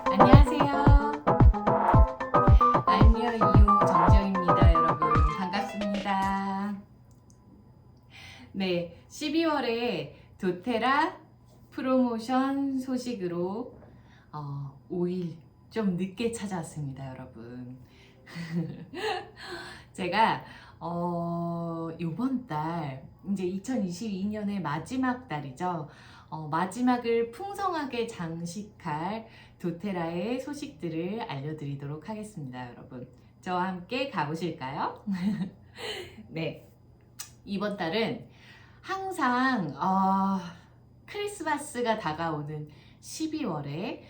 안녕하세요. I'm your 이호 정지영입니다. 여러분 반갑습니다. 네, 12월에 도테라 프로모션 소식으로 5일 좀 늦게 찾아왔습니다, 여러분. 제가 이번 달 이제 2022년의 마지막 달이죠. 마지막을 풍성하게 장식할 도테라의 소식들을 알려드리도록 하겠습니다, 여러분. 저와 함께 가보실까요? 네, 이번 달은 항상 크리스마스가 다가오는 12월에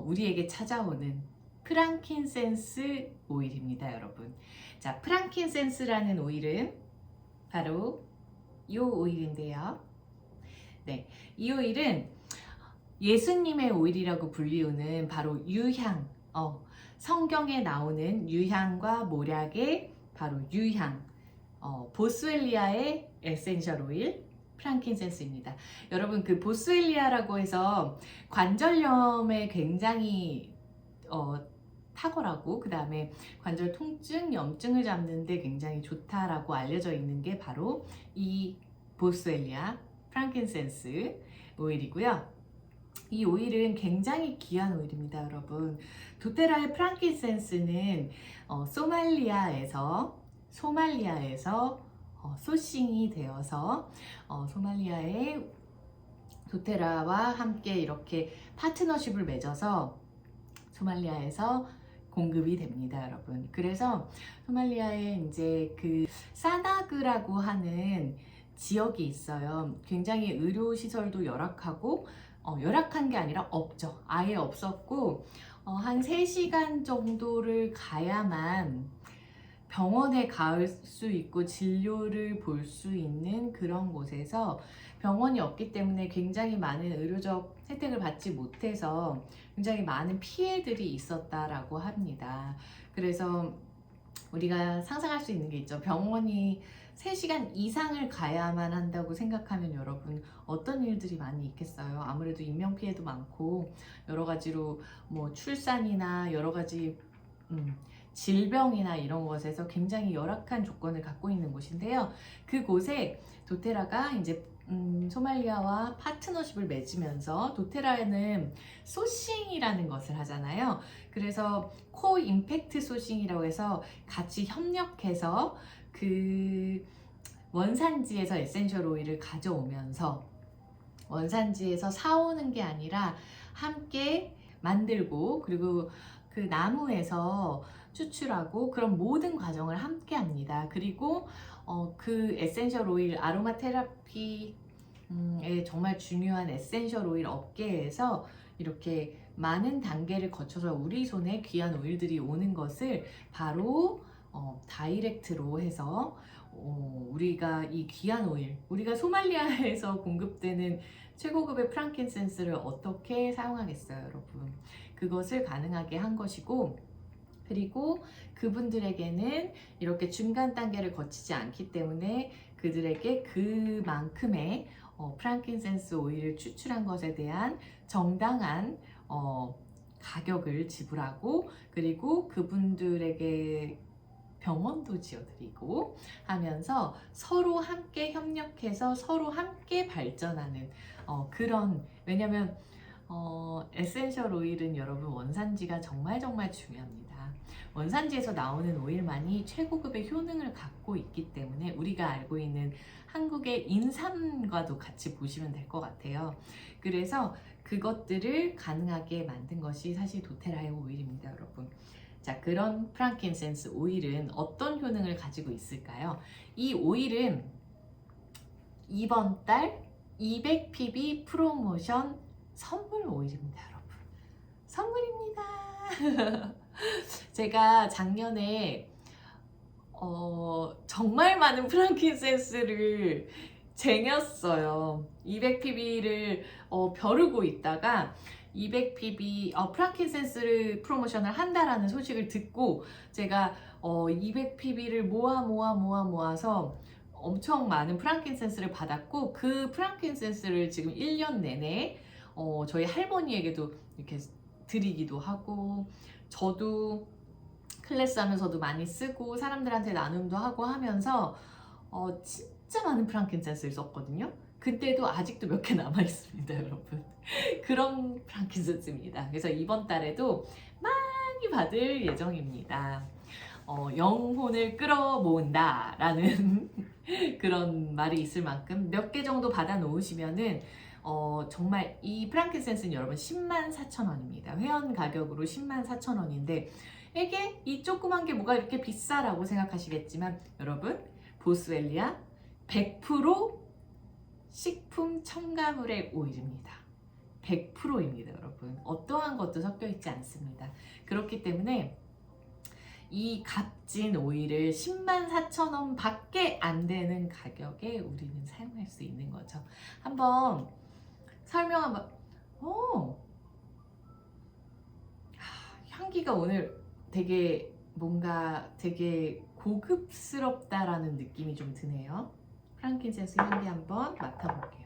우리에게 찾아오는 프랑킨센스 오일입니다, 여러분. 자, 프랑킨센스라는 오일은 바로 이 오일인데요. 네, 이 오일은 예수님의 오일이라고 불리우는 바로 유향, 성경에 나오는 유향과 몰약의 바로 유향, 보스웰리아의 에센셜 오일, 프랑킨센스입니다. 여러분, 그 보스웰리아라고 해서 관절염에 굉장히 탁월하고, 그 다음에 관절 통증, 염증을 잡는데 굉장히 좋다라고 알려져 있는 게 바로 이 보스웰리아 프랑킨센스 오일이고요. 이 오일은 굉장히 귀한 오일입니다, 여러분. 도테라의 프랑킨센스는 소말리아에서 소싱이 되어서 소말리아의 도테라와 함께 이렇게 파트너십을 맺어서 소말리아에서 공급이 됩니다, 여러분. 그래서 소말리아에 이제 그 사나그라고 하는 지역이 있어요. 굉장히 의료 시설도 열악하고 열악한 게 아니라 없죠. 아예 없었고 한 3시간 정도를 가야만 병원에 갈 수 있고 진료를 볼 수 있는 그런 곳에서 병원이 없기 때문에 굉장히 많은 의료적 혜택을 받지 못해서 굉장히 많은 피해들이 있었다라고 합니다. 그래서 우리가 상상할 수 있는 게 있죠. 병원이 3시간 이상을 가야만 한다고 생각하면 여러분 어떤 일들이 많이 있겠어요. 아무래도 인명피해도 많고 여러 가지로 뭐 출산이나 여러 가지 질병이나 이런 것에서 굉장히 열악한 조건을 갖고 있는 곳인데요. 그곳에 도테라가 이제 소말리아와 파트너십을 맺으면서 도테라는 소싱이라는 것을 하잖아요. 그래서 코 임팩트 소싱이라고 해서 같이 협력해서 그 원산지에서 에센셜 오일을 가져오면서 원산지에서 사오는 게 아니라 함께 만들고 그리고 그 나무에서 추출하고 그런 모든 과정을 함께 합니다. 그리고 그 에센셜 오일 아로마 테라피에 정말 중요한 에센셜 오일 업계에서 이렇게 많은 단계를 거쳐서 우리 손에 귀한 오일들이 오는 것을 바로 다이렉트로 해서 우리가 이 귀한 오일, 우리가 소말리아에서 공급되는 최고급의 프랑킨센스를 어떻게 사용하겠어요, 여러분? 그것을 가능하게 한 것이고, 그리고 그분들에게는 이렇게 중간 단계를 거치지 않기 때문에 그들에게 그만큼의 프랑킨센스 오일을 추출한 것에 대한 정당한 가격을 지불하고, 그리고 그분들에게 병원도 지어드리고 하면서 서로 함께 협력해서 서로 함께 발전하는 그런, 왜냐면 에센셜 오일은 여러분 원산지가 정말 중요합니다. 원산지에서 나오는 오일만이 최고급의 효능을 갖고 있기 때문에 우리가 알고 있는 한국의 인삼과도 같이 보시면 될 것 같아요. 그래서 그것들을 가능하게 만든 것이 사실 도테라의 오일입니다, 여러분. 자, 그런 프랑킨센스 오일은 어떤 효능을 가지고 있을까요? 이 오일은 이번 달 200pb 프로모션 선물 오일입니다, 여러분. 선물입니다. 제가 작년에 정말 많은 프랑킨센스를 쟁였어요. 200pb를 벼르고 있다가 200pb 프랑킨센스를 프로모션을 한다라는 소식을 듣고 제가 200pb를 모아서 엄청 많은 프랑킨센스를 받았고 그 프랑킨센스를 지금 1년 내내 저희 할머니에게도 이렇게 드리기도 하고, 저도 클래스 하면서도 많이 쓰고 사람들한테 나눔도 하고 하면서 진짜 많은 프랑킨센스를 썼거든요. 그때도 아직도 몇 개 남아 있습니다, 여러분. 그런 프랑킨센스입니다. 그래서 이번 달에도 많이 받을 예정입니다. 영혼을 끌어모은다 라는 그런 말이 있을 만큼 몇 개 정도 받아 놓으시면은 정말 이 프랑킨센스는 여러분 104,000원입니다. 회원 가격으로 104,000원인데 이게 이 조그만 게 뭐가 이렇게 비싸라고 생각하시겠지만 여러분, 보스웰리아 100% 식품 첨가물의 오일입니다. 100%입니다, 여러분. 어떠한 것도 섞여 있지 않습니다. 그렇기 때문에 이 값진 오일을 104,000원 밖에 안 되는 가격에 우리는 사용할 수 있는 거죠. 한번 설명 한번. 향기가 오늘 되게 뭔가 되게 고급스럽다라는 느낌이 좀 드네요. 프랑킨센스 향기 한번 맡아볼게요.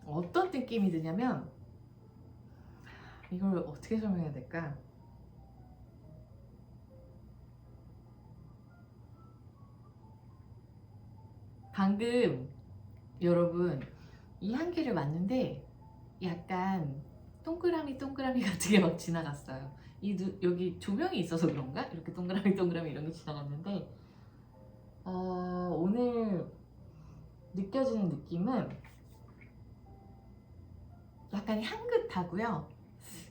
어떤 느낌이 드냐면, 이걸 어떻게 설명해야 될까? 방금 여러분 이 향기를 맡는데 약간 동그라미 같은 게 막 지나갔어요. 여기 조명이 있어서 그런가? 이렇게 동그라미 이런 게 지나갔는데 오늘 느껴지는 느낌은 약간 향긋하고요.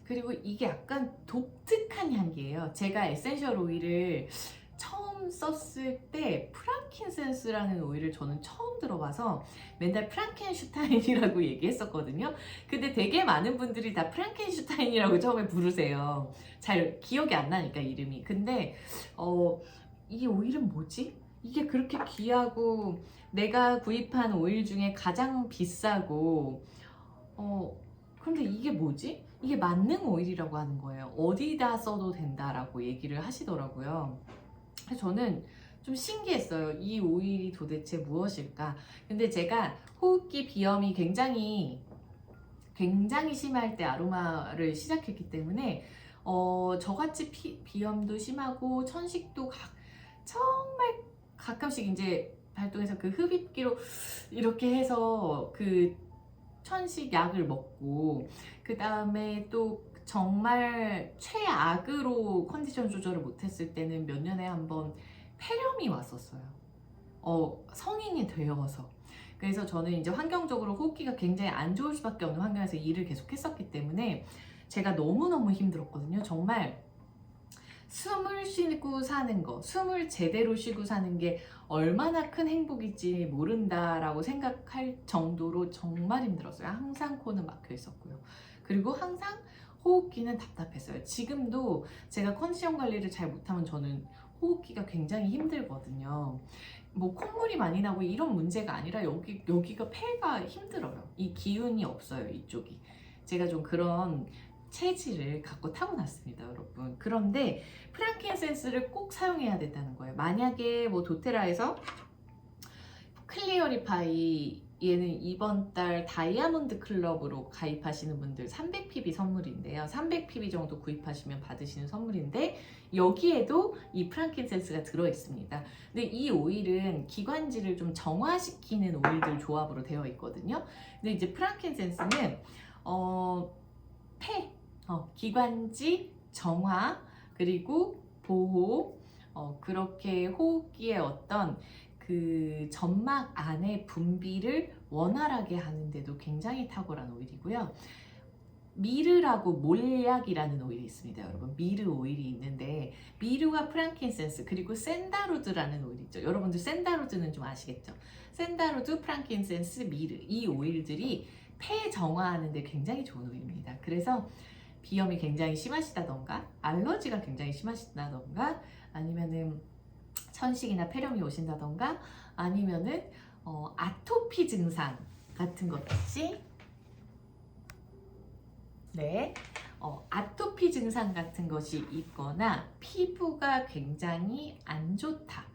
그리고 이게 약간 독특한 향기예요. 제가 에센셜 오일을 처음 썼을 때 프랑킨센스라는 오일을 저는 처음 들어봐서 맨날 프랑켄슈타인이라고 얘기했었거든요. 근데 되게 많은 분들이 다 프랑켄슈타인이라고 처음에 부르세요. 잘 기억이 안 나니까 이름이. 근데 이 오일은 뭐지? 이게 그렇게 귀하고 내가 구입한 오일 중에 가장 비싸고 그런데 이게 뭐지? 이게 만능 오일이라고 하는 거예요. 어디다 써도 된다라고 얘기를 하시더라고요. 그래서 저는 좀 신기했어요. 이 오일이 도대체 무엇일까? 근데 제가 호흡기 비염이 굉장히 심할 때 아로마를 시작했기 때문에 저같이 비염도 심하고 천식도 정말 가끔씩 이제 발동해서 그 흡입기로 이렇게 해서 그 천식 약을 먹고 그 다음에 또 정말 최악으로 컨디션 조절을 못했을 때는 몇 년에 한 번 폐렴이 왔었어요. 성인이 되어서. 그래서 저는 이제 환경적으로 호흡기가 굉장히 안 좋을 수밖에 없는 환경에서 일을 계속 했었기 때문에 제가 너무너무 힘들었거든요. 정말 숨을 쉬고 사는 거, 숨을 제대로 쉬고 사는 게 얼마나 큰 행복일지 모른다라고 생각할 정도로 정말 힘들었어요. 항상 코는 막혀 있었고요. 그리고 항상 호흡기는 답답했어요. 지금도 제가 컨디션 관리를 잘 못하면 저는 호흡기가 굉장히 힘들거든요. 뭐 콧물이 많이 나고 이런 문제가 아니라 여기가 폐가 힘들어요. 이 기운이 없어요, 이쪽이. 제가 좀 그런 체질을 갖고 타고났습니다, 여러분. 그런데 프랑킨센스를 꼭 사용해야 된다는 거예요. 만약에 뭐 도테라에서 클리어리파이 얘는 이번 달 다이아몬드 클럽으로 가입하시는 분들 300pb 선물인데요. 300pb 정도 구입하시면 받으시는 선물인데 여기에도 이 프랑킨센스가 들어있습니다. 근데 이 오일은 기관지를 좀 정화시키는 오일들 조합으로 되어 있거든요. 근데 이제 프랑킨센스는 기관지 정화 그리고 보호 그렇게 호흡기의 어떤 그 점막 안의 분비를 원활하게 하는데도 굉장히 탁월한 오일이고요. 미르라고 몰약이라는 오일이 있습니다, 여러분. 미르 오일이 있는데 미르와 프랑킨센스 그리고 샌다루드라는 오일 있죠. 여러분들 샌다루드는 좀 아시겠죠? 샌다루드, 프랑킨센스, 미르 이 오일들이 폐 정화하는 데 굉장히 좋은 오일입니다. 그래서 비염이 굉장히 심하시다던가 알러지가 굉장히 심하시다던가 아니면은 천식이나 폐렴이 오신다던가 아니면은 아토피 증상 같은 것이 아토피 증상 같은 것이 있거나 피부가 굉장히 안 좋다.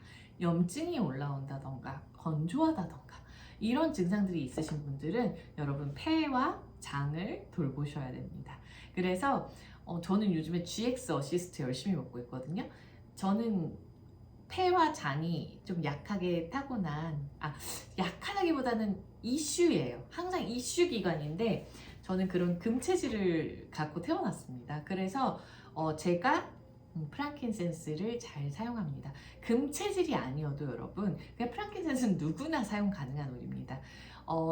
염증이 올라온다던가 건조하다던가 이런 증상들이 있으신 분들은 여러분 폐와 장을 돌보셔야 됩니다. 그래서 저는 요즘에 GX 어시스트 열심히 먹고 있거든요. 저는 폐와 장이 좀 약하게 타고난, 약하다기보다는 이슈예요. 항상 이슈 기관인데 저는 그런 금체질을 갖고 태어났습니다. 그래서 제가 프랑킨센스를 잘 사용합니다. 금체질이 아니어도 여러분, 그냥 프랑킨센스는 누구나 사용 가능한 오일입니다.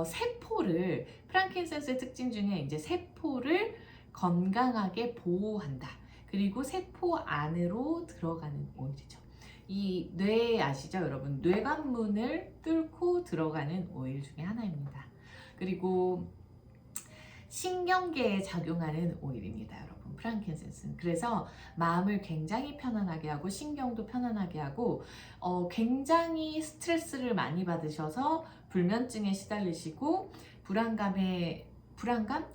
세포를, 프랑킨센스의 특징 중에 이제 세포를 건강하게 보호한다. 그리고 세포 안으로 들어가는 오일이죠. 이 뇌 아시죠 여러분? 뇌관문을 뚫고 들어가는 오일 중에 하나입니다. 그리고 신경계에 작용하는 오일입니다 여러분, 프랑킨센스는. 그래서 마음을 굉장히 편안하게 하고 신경도 편안하게 하고 굉장히 스트레스를 많이 받으셔서 불면증에 시달리시고 불안감,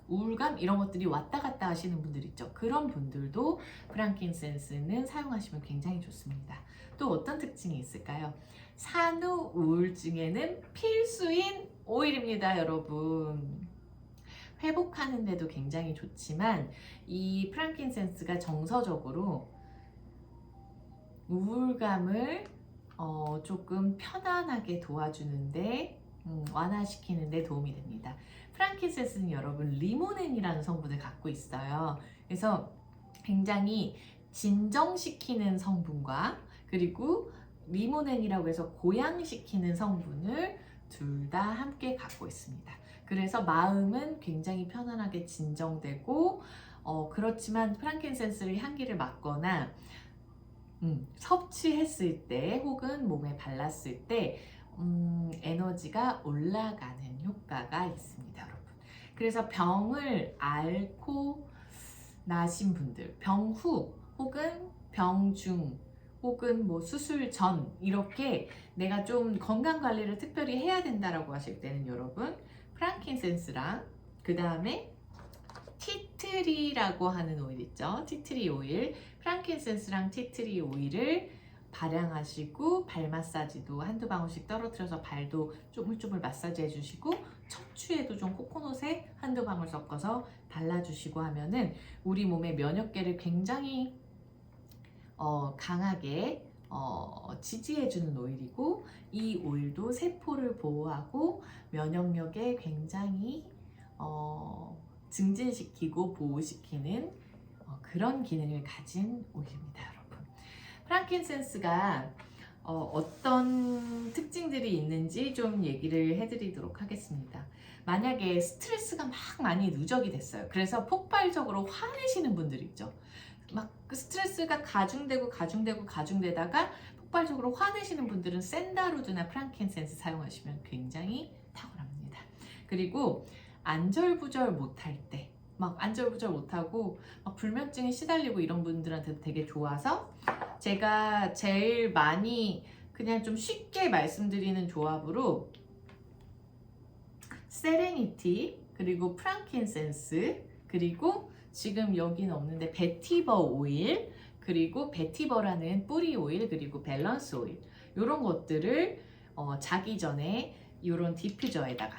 우울감 이런 것들이 왔다 갔다 하시는 분들 있죠. 그런 분들도 프랑킨센스는 사용하시면 굉장히 좋습니다. 또 어떤 특징이 있을까요? 산후 우울증에는 필수인 오일입니다 여러분. 회복하는 데도 굉장히 좋지만 이 프랑킨센스가 정서적으로 우울감을 조금 편안하게 도와주는데 완화시키는 데 도움이 됩니다. 프랑킨센스는 여러분 리모넨이라는 성분을 갖고 있어요. 그래서 굉장히 진정시키는 성분과 그리고 리모넨이라고 해서 고양시키는 성분을 둘 다 함께 갖고 있습니다. 그래서 마음은 굉장히 편안하게 진정되고 그렇지만 프랑킨센스를 향기를 맡거나 섭취했을 때 혹은 몸에 발랐을 때 에너지가 올라가는 효과가 있습니다 여러분. 그래서 병을 앓고 나신 분들, 병 후 혹은 병 중 혹은 뭐 수술 전 이렇게 내가 좀 건강 관리를 특별히 해야 된다라고 하실 때는 여러분 프랑킨센스랑 그 다음에 티트리라고 하는 오일 있죠. 티트리 오일, 프랑킨센스랑 티트리 오일을 발향하시고 발 마사지도 한두 방울씩 떨어뜨려서 발도 쪼물쪼물 마사지 해주시고 척추에도 좀 코코넛에 한두 방울 섞어서 발라주시고 하면은 우리 몸의 면역계를 굉장히 강하게 지지해주는 오일이고 이 오일도 세포를 보호하고 면역력에 굉장히 증진시키고 보호시키는 그런 기능을 가진 오일입니다 여러분. 프랑킨센스가 어떤 특징들이 있는지 좀 얘기를 해드리도록 하겠습니다. 만약에 스트레스가 막 많이 누적이 됐어요. 그래서 폭발적으로 화내시는 분들 있죠. 막 그 스트레스가 가중되다가 폭발적으로 화내시는 분들은 샌다루드나 프랑킨센스 사용하시면 굉장히 탁월합니다. 그리고 안절부절 못할 때, 막 안절부절 못하고 막 불면증에 시달리고 이런 분들한테도 되게 좋아서 제가 제일 많이 그냥 좀 쉽게 말씀드리는 조합으로 세레니티 그리고 프랑킨센스 그리고 지금 여기는 없는데 베티버 오일 그리고 베티버라는 뿌리 오일 그리고 밸런스 오일 이런 것들을 자기 전에 이런 디퓨저에다가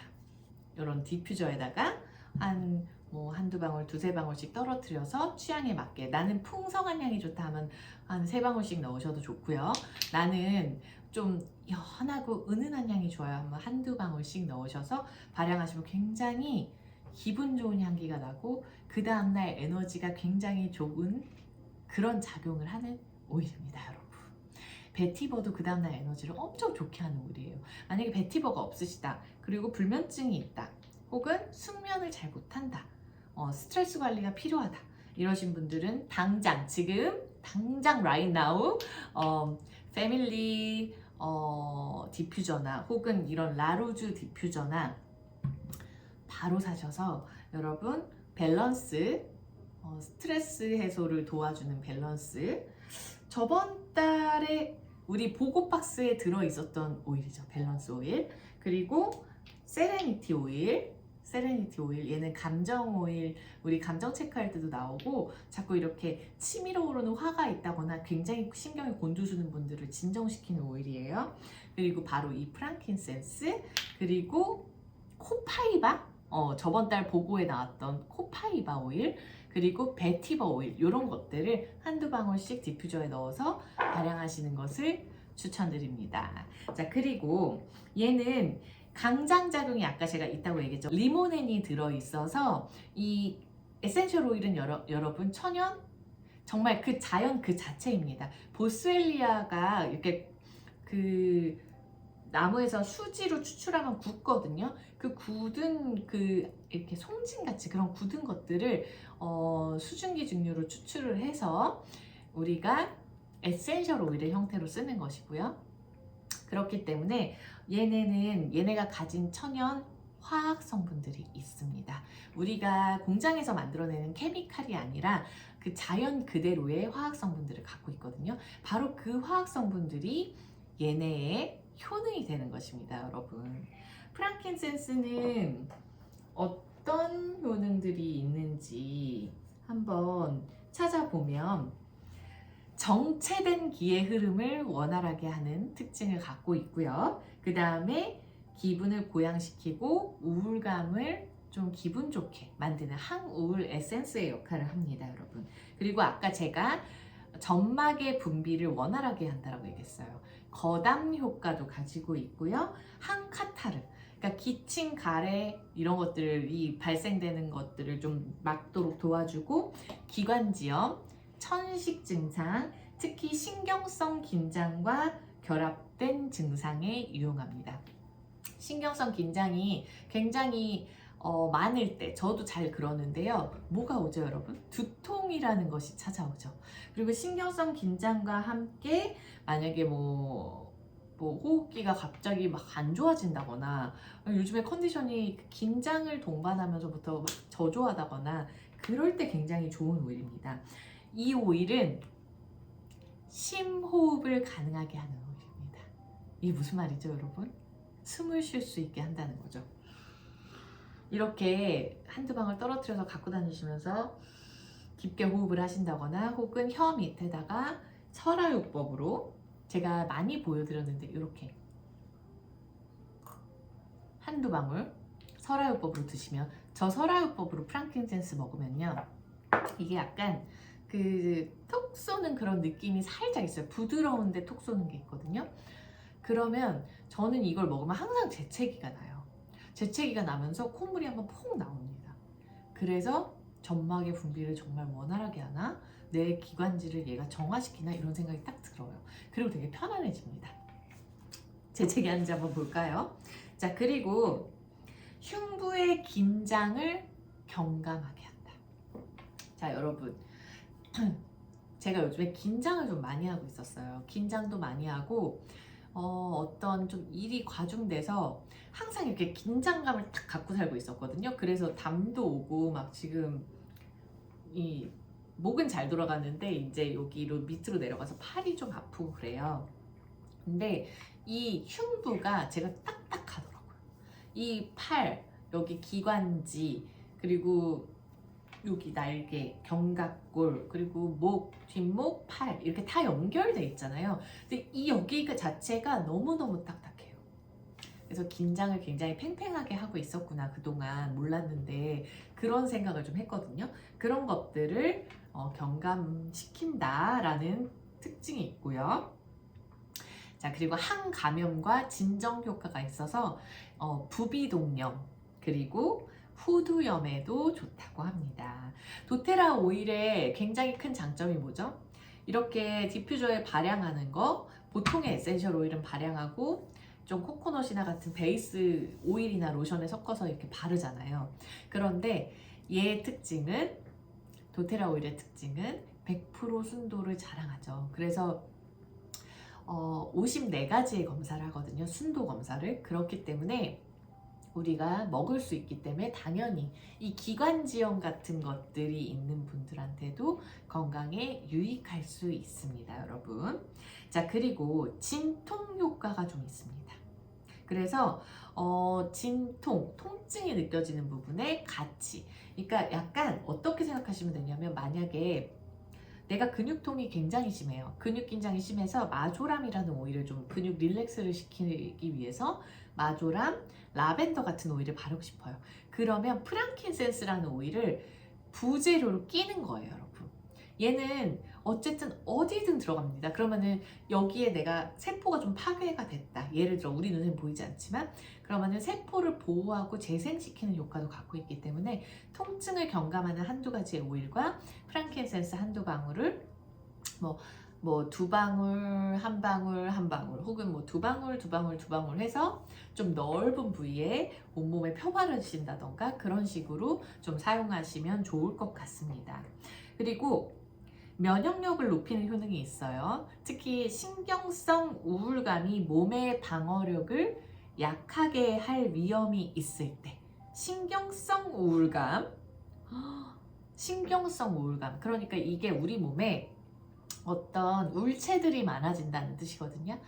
한두 방울, 두세 방울씩 떨어뜨려서 취향에 맞게 나는 풍성한 향이 좋다 하면 한 세 방울씩 넣으셔도 좋고요. 나는 좀 연하고 은은한 향이 좋아요 하면 한두 방울씩 넣으셔서 발향하시면 굉장히 기분 좋은 향기가 나고 그 다음날 에너지가 굉장히 좋은 그런 작용을 하는 오일입니다 여러분. 베티버도 그 다음날 에너지를 엄청 좋게 하는 오일이에요. 만약에 베티버가 없으시다 그리고 불면증이 있다 혹은 숙면을 잘 못한다 스트레스 관리가 필요하다 이러신 분들은 지금 당장 right now 패밀리 디퓨저나 혹은 이런 라루즈 디퓨저나 바로 사셔서 여러분 밸런스 스트레스 해소를 도와주는 밸런스 저번 달에 우리 보고박스에 들어있었던 오일이죠. 밸런스 오일 그리고 세레니티 오일 세레니티 오일, 얘는 감정 오일, 우리 감정 체크할 때도 나오고 자꾸 이렇게 치밀어 오르는 화가 있다거나 굉장히 신경이 곤두서는 분들을 진정시키는 오일이에요. 그리고 바로 이 프랑킨센스, 그리고 코파이바, 저번 달 보고에 나왔던 코파이바 오일, 그리고 베티버 오일, 이런 것들을 한두 방울씩 디퓨저에 넣어서 발향하시는 것을 추천드립니다. 자, 그리고 얘는 강장작용이 아까 제가 있다고 얘기했죠. 리모넨이 들어있어서 이 에센셜 오일은 여러분 천연, 정말 그 자연 그 자체입니다. 보스웰리아가 이렇게 그 나무에서 수지로 추출하면 굳거든요. 그 굳은 그 이렇게 송진같이 그런 굳은 것들을 수증기 증류로 추출을 해서 우리가 에센셜 오일의 형태로 쓰는 것이고요. 그렇기 때문에 얘네가 가진 천연 화학 성분들이 있습니다. 우리가 공장에서 만들어내는 케미칼이 아니라 그 자연 그대로의 화학 성분들을 갖고 있거든요. 바로 그 화학 성분들이 얘네의 효능이 되는 것입니다, 여러분. 프랑킨센스는 어떤 효능들이 있는지 한번 찾아보면 정체된 기의 흐름을 원활하게 하는 특징을 갖고 있고요. 그 다음에 기분을 고양시키고 우울감을 좀 기분 좋게 만드는 항우울 에센스의 역할을 합니다, 여러분. 그리고 아까 제가 점막의 분비를 원활하게 한다고 얘기했어요. 거담 효과도 가지고 있고요. 항카타르, 그러니까 기침, 가래 이런 것들이 발생되는 것들을 좀 막도록 도와주고 기관지염, 천식 증상, 특히 신경성 긴장과 결합된 증상에 유용합니다. 신경성 긴장이 굉장히 많을 때, 저도 잘 그러는데요. 뭐가 오죠, 여러분? 두통이라는 것이 찾아오죠. 그리고 신경성 긴장과 함께 만약에 뭐 호흡기가 갑자기 막 안 좋아진다거나 요즘에 컨디션이 긴장을 동반하면서부터 막 저조하다거나 그럴 때 굉장히 좋은 오일입니다. 이 오일은 심호흡을 가능하게 하는 오일입니다. 이게 무슨 말이죠, 여러분? 숨을 쉴 수 있게 한다는 거죠. 이렇게 한두 방울 떨어뜨려서 갖고 다니시면서 깊게 호흡을 하신다거나 혹은 혀 밑에다가 설화요법으로 제가 많이 보여드렸는데 이렇게 한두 방울 설화요법으로 드시면, 저 설화요법으로 프랑킨센스 먹으면요, 이게 약간 그 톡 쏘는 그런 느낌이 살짝 있어요. 부드러운데 톡 쏘는 게 있거든요. 그러면 저는 이걸 먹으면 항상 재채기가 나요. 재채기가 나면서 콧물이 한번 폭 나옵니다. 그래서 점막의 분비를 정말 원활하게 하나, 내 기관지를 얘가 정화시키나 이런 생각이 딱 들어요. 그리고 되게 편안해집니다. 재채기 하는지 한번 볼까요? 자, 그리고 흉부의 긴장을 경감하게 한다. 자, 여러분, 제가 요즘에 긴장을 좀 많이 하고 있었어요. 긴장도 많이 하고 어떤 좀 일이 과중돼서 항상 이렇게 긴장감을 딱 갖고 살고 있었거든요. 그래서 담도 오고 막 지금 이 목은 잘 돌아가는데 이제 여기로 밑으로 내려가서 팔이 좀 아프고 그래요. 근데 이 흉부가 제가 딱딱하더라고요. 이 팔, 여기 기관지, 그리고 여기 날개, 견갑골, 그리고 목, 뒷목, 팔 이렇게 다 연결돼 있잖아요. 근데 이 여기 자체가 너무너무 딱딱해요. 그래서 긴장을 굉장히 팽팽하게 하고 있었구나, 그동안 몰랐는데 그런 생각을 좀 했거든요. 그런 것들을 경감시킨다라는 특징이 있고요. 자, 그리고 항감염과 진정 효과가 있어서 부비동염, 그리고 후두염에도 좋다고 합니다. 도테라 오일의 굉장히 큰 장점이 뭐죠? 이렇게 디퓨저에 발향하는 거, 보통의 에센셜 오일은 발향하고 좀 코코넛이나 같은 베이스 오일이나 로션에 섞어서 이렇게 바르잖아요. 그런데 얘의 특징은, 도테라 오일의 특징은 100% 순도를 자랑하죠. 그래서 54가지의 검사를 하거든요. 순도 검사를. 그렇기 때문에 우리가 먹을 수 있기 때문에 당연히 이 기관지염 같은 것들이 있는 분들한테도 건강에 유익할 수 있습니다, 여러분. 자, 그리고 진통 효과가 좀 있습니다. 그래서 진통, 통증이 느껴지는 부분에 같이, 그러니까 약간 어떻게 생각하시면 되냐면, 만약에 내가 근육통이 굉장히 심해요. 근육 긴장이 심해서 마조람이라는 오일을 좀 근육 릴렉스를 시키기 위해서 마조람, 라벤더 같은 오일을 바르고 싶어요. 그러면 프랑킨센스라는 오일을 부재료로 끼는 거예요, 여러분. 얘는 어쨌든 어디든 들어갑니다. 그러면은 여기에 내가 세포가 좀 파괴가 됐다. 예를 들어 우리 눈엔 보이지 않지만, 그러면은 세포를 보호하고 재생시키는 효과도 갖고 있기 때문에 통증을 경감하는 한두 가지의 오일과 프랑킨센스 한두 방울을 두 방울, 한 방울, 한 방울, 혹은 뭐 두 방울, 두 방울, 두 방울 해서 좀 넓은 부위에 온몸에 펴바르신다던가 그런 식으로 좀 사용하시면 좋을 것 같습니다. 그리고 면역력을 높이는 효능이 있어요. 특히 신경성 우울감이 몸의 방어력을 약하게 할 위험이 있을 때, 신경성 우울감, 신경성 우울감, 그러니까 이게 우리 몸에 어떤 울체들이 많아진다는 뜻이거든요.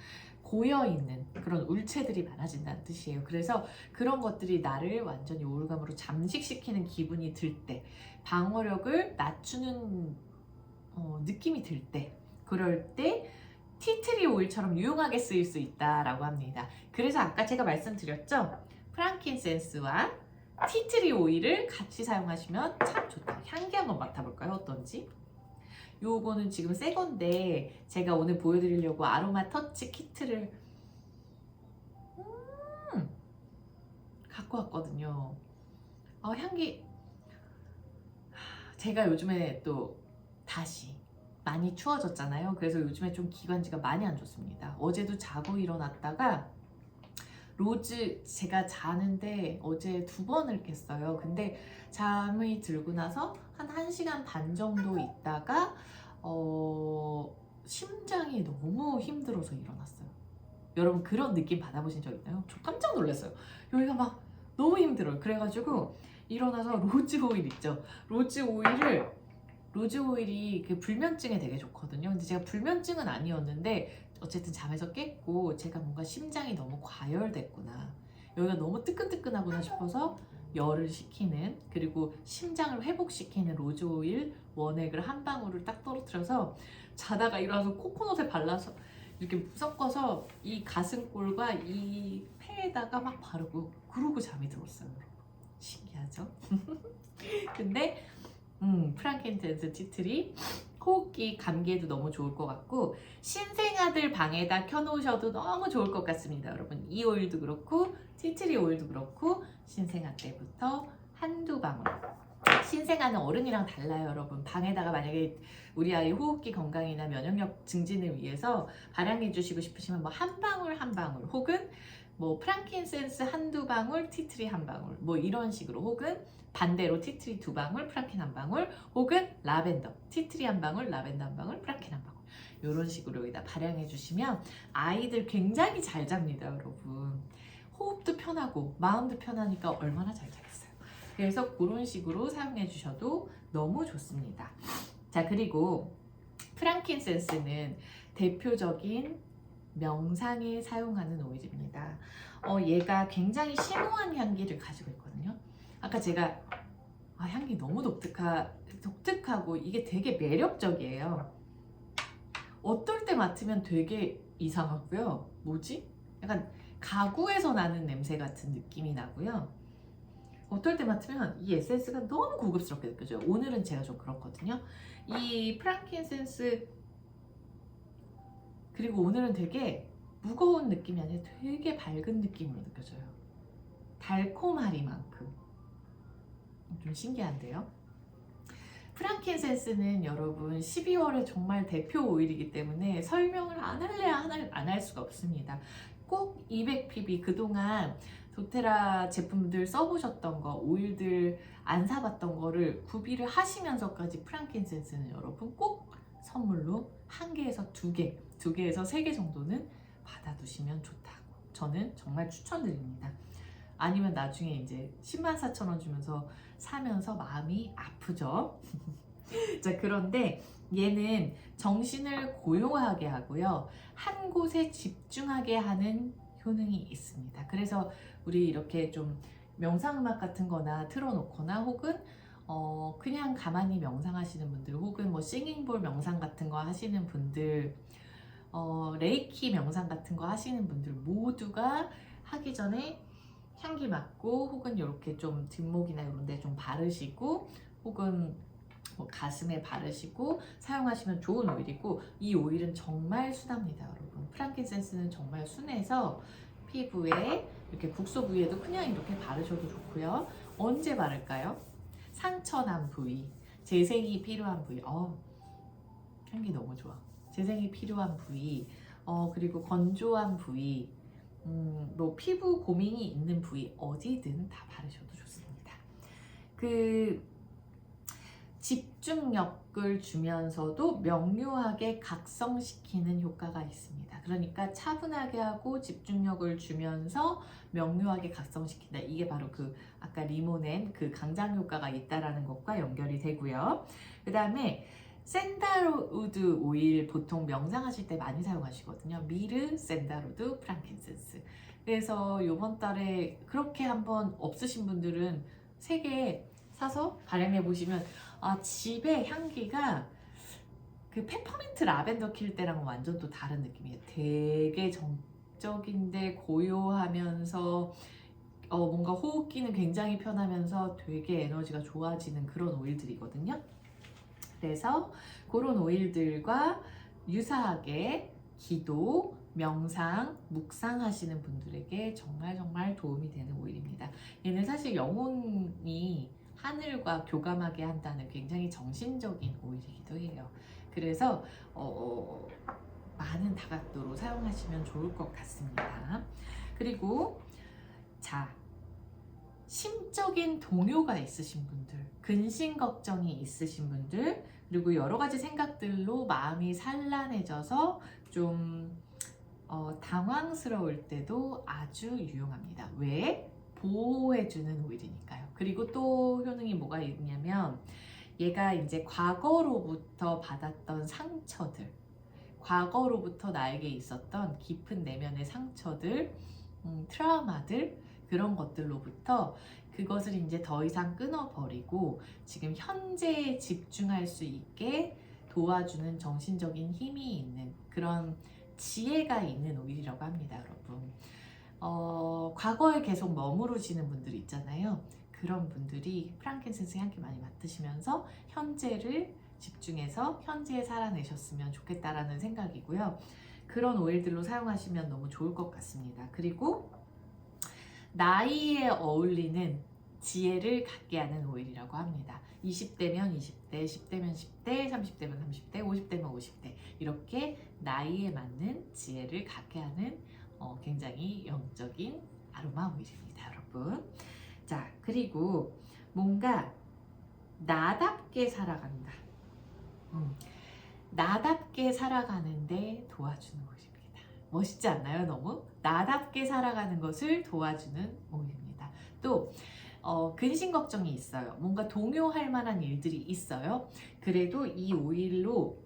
고여있는 그런 울체들이 많아진다는 뜻이에요. 그래서 그런 것들이 나를 완전히 우울감으로 잠식시키는 기분이 들 때, 방어력을 낮추는 느낌이 들 때, 그럴 때 티트리 오일처럼 유용하게 쓰일 수 있다라고 합니다. 그래서 아까 제가 말씀드렸죠? 프랑킨센스와 티트리 오일을 같이 사용하시면 참 좋다. 향기 한번 맡아볼까요? 어떤지? 요거는 지금 새 건데 제가 오늘 보여드리려고 아로마 터치 키트를 갖고 왔거든요. 향기, 제가 요즘에 또 다시 많이 추워졌잖아요. 그래서 요즘에 좀 기관지가 많이 안 좋습니다. 어제도 자고 일어났다가 로즈, 제가 자는데 어제 2번을 깼어요. 근데 잠이 들고 나서 한 1시간 반 정도 있다가 심장이 너무 힘들어서 일어났어요. 여러분 그런 느낌 받아보신 적 있나요? 저 깜짝 놀랐어요. 여기가 막 너무 힘들어요. 그래가지고 일어나서 로즈 오일 있죠? 로즈 오일이 그 불면증에 되게 좋거든요. 근데 제가 불면증은 아니었는데 어쨌든 잠에서 깼고 제가 뭔가 심장이 너무 과열됐구나, 여기가 너무 뜨끈뜨끈하구나 싶어서 열을 식히는, 그리고 심장을 회복시키는 로즈 오일 원액을 한 방울을 딱 떨어뜨려서 자다가 일어나서 코코넛에 발라서 이렇게 섞어서 이 가슴골과 이 폐에다가 막 바르고 그러고 잠이 들었어요. 신기하죠? 근데 프랑킨센스 티트리 호흡기 감기에도 너무 좋을 것 같고, 신생아들 방에다 켜놓으셔도 너무 좋을 것 같습니다. 여러분 이 오일도 그렇고 티트리 오일도 그렇고 신생아 때부터 한두 방울. 신생아는 어른이랑 달라요, 여러분. 방에다가 만약에 우리 아이 호흡기 건강이나 면역력 증진을 위해서 발향해 주시고 싶으시면 뭐 한 방울 한 방울, 혹은 뭐 프랑킨센스 한두 방울, 티트리 한 방울, 뭐 이런 식으로, 혹은 반대로 티트리 2방울, 프랑킨 한 방울, 혹은 라벤더, 티트리 한 방울, 라벤더 한 방울, 프랑킨 한 방울, 이런 식으로 여기다 발향해 주시면 아이들 굉장히 잘 잡니다, 여러분. 호흡도 편하고 마음도 편하니까 얼마나 잘 자겠어요. 그래서 그런 식으로 사용해 주셔도 너무 좋습니다. 자, 그리고 프랑킨센스는 대표적인 명상에 사용하는 오일입니다. 얘가 굉장히 심오한 향기를 가지고 있거든요. 아까 제가 향기 너무 독특하고 이게 되게 매력적이에요. 어떨 때 맡으면 되게 이상하고요. 뭐지? 약간 가구에서 나는 냄새 같은 느낌이 나고요. 어떨 때 맡으면 이 에센스가 너무 고급스럽게 느껴져요. 오늘은 제가 좀 그렇거든요. 이 프랑킨센스, 그리고 오늘은 되게 무거운 느낌이 아니라 되게 밝은 느낌으로 느껴져요. 달콤하리만큼. 좀 신기한데요. 프랑킨센스는 여러분 12월에 정말 대표 오일이기 때문에 설명을 안 할 수가 없습니다. 꼭 200pb, 그동안 도테라 제품들 써보셨던 거, 오일들 안 사봤던 거를 구비를 하시면서까지 프랑킨센스는 여러분 꼭 선물로 1개에서 2개, 2개에서 3개 정도는 받아두시면 좋다고 저는 정말 추천드립니다. 아니면 나중에 이제 104,000원 주면서 사면서 마음이 아프죠. 자, 그런데 얘는 정신을 고요하게 하고요, 한 곳에 집중하게 하는 효능이 있습니다. 그래서 우리 이렇게 좀 명상음악 같은 거나 틀어놓거나 혹은 그냥 가만히 명상하시는 분들 혹은 뭐 싱잉볼 명상 같은 거 하시는 분들 레이키 명상 같은 거 하시는 분들 모두가 하기 전에 향기 맡고 혹은 이렇게 좀 뒷목이나 이런 데 좀 바르시고 혹은 뭐 가슴에 바르시고 사용하시면 좋은 오일이고 이 오일은 정말 순합니다 여러분. 프랑킨센스는 정말 순해서 피부에 이렇게 국소 부위에도 그냥 이렇게 바르셔도 좋고요. 언제 바를까요? 상처난 부위, 재생이 필요한 부위 향기 너무 좋아. 재생이 필요한 부위 그리고 건조한 부위 뭐 피부 고민이 있는 부위 어디든 다 바르셔도 좋습니다. 그 집중력을 주면서도 명료하게 각성시키는 효과가 있습니다. 그러니까 차분하게 하고 집중력을 주면서 명료하게 각성시킨다. 이게 바로 그 아까 리모넨 그 강장 효과가 있다라는 것과 연결이 되고요. 그 다음에 샌달우드 오일 보통 명상하실 때 많이 사용하시거든요. 미르, 샌달우드, 프랑킨센스. 그래서 요번 달에 그렇게 한번 없으신 분들은 3개 사서 발행해 보시면 집의 향기가 그 페퍼민트 라벤더 킬 때랑은 완전 또 다른 느낌이에요. 되게 정적인데 고요하면서 뭔가 호흡기는 굉장히 편하면서 되게 에너지가 좋아지는 그런 오일들이거든요. 그래서 그런 오일들과 유사하게 기도, 명상, 묵상 하시는 분들에게 정말 정말 도움이 되는 오일입니다. 얘는 사실 영혼이 하늘과 교감하게 한다는 굉장히 정신적인 오일이기도 해요. 그래서 많은 다각도로 사용하시면 좋을 것 같습니다. 그리고 자, 심적인 동요가 있으신 분들, 근심 걱정이 있으신 분들, 그리고 여러 가지 생각들로 마음이 산란해져서 좀 당황스러울 때도 아주 유용합니다. 왜? 보호해주는 오일이니까요. 그리고 또 효능이 뭐가 있냐면 얘가 이제 과거로부터 받았던 상처들, 과거로부터 나에게 있었던 깊은 내면의 상처들, 트라우마들 그런 것들로부터 그것을 이제 더 이상 끊어버리고 지금 현재에 집중할 수 있게 도와주는 정신적인 힘이 있는 그런 지혜가 있는 오일이라고 합니다, 여러분. 과거에 계속 머무르시는 분들 있잖아요. 그런 분들이 프랑킨센스 향기 많이 맡으시면서 현재를 집중해서 현재에 살아내셨으면 좋겠다라는 생각이고요. 그런 오일들로 사용하시면 너무 좋을 것 같습니다. 그리고 나이에 어울리는 지혜를 갖게 하는 오일이라고 합니다. 20대면 20대, 10대면 10대, 30대면 30대, 50대면 50대 이렇게 나이에 맞는 지혜를 갖게 하는 굉장히 영적인 아로마 오일입니다, 여러분. 자, 그리고 뭔가 나답게 살아간다. 나답게 살아가는데 도와주는 오일입니다. 멋있지 않나요? 너무? 나답게 살아가는 것을 도와주는 오일입니다. 또 근심 걱정이 있어요. 뭔가 동요할 만한 일들이 있어요. 그래도 이 오일로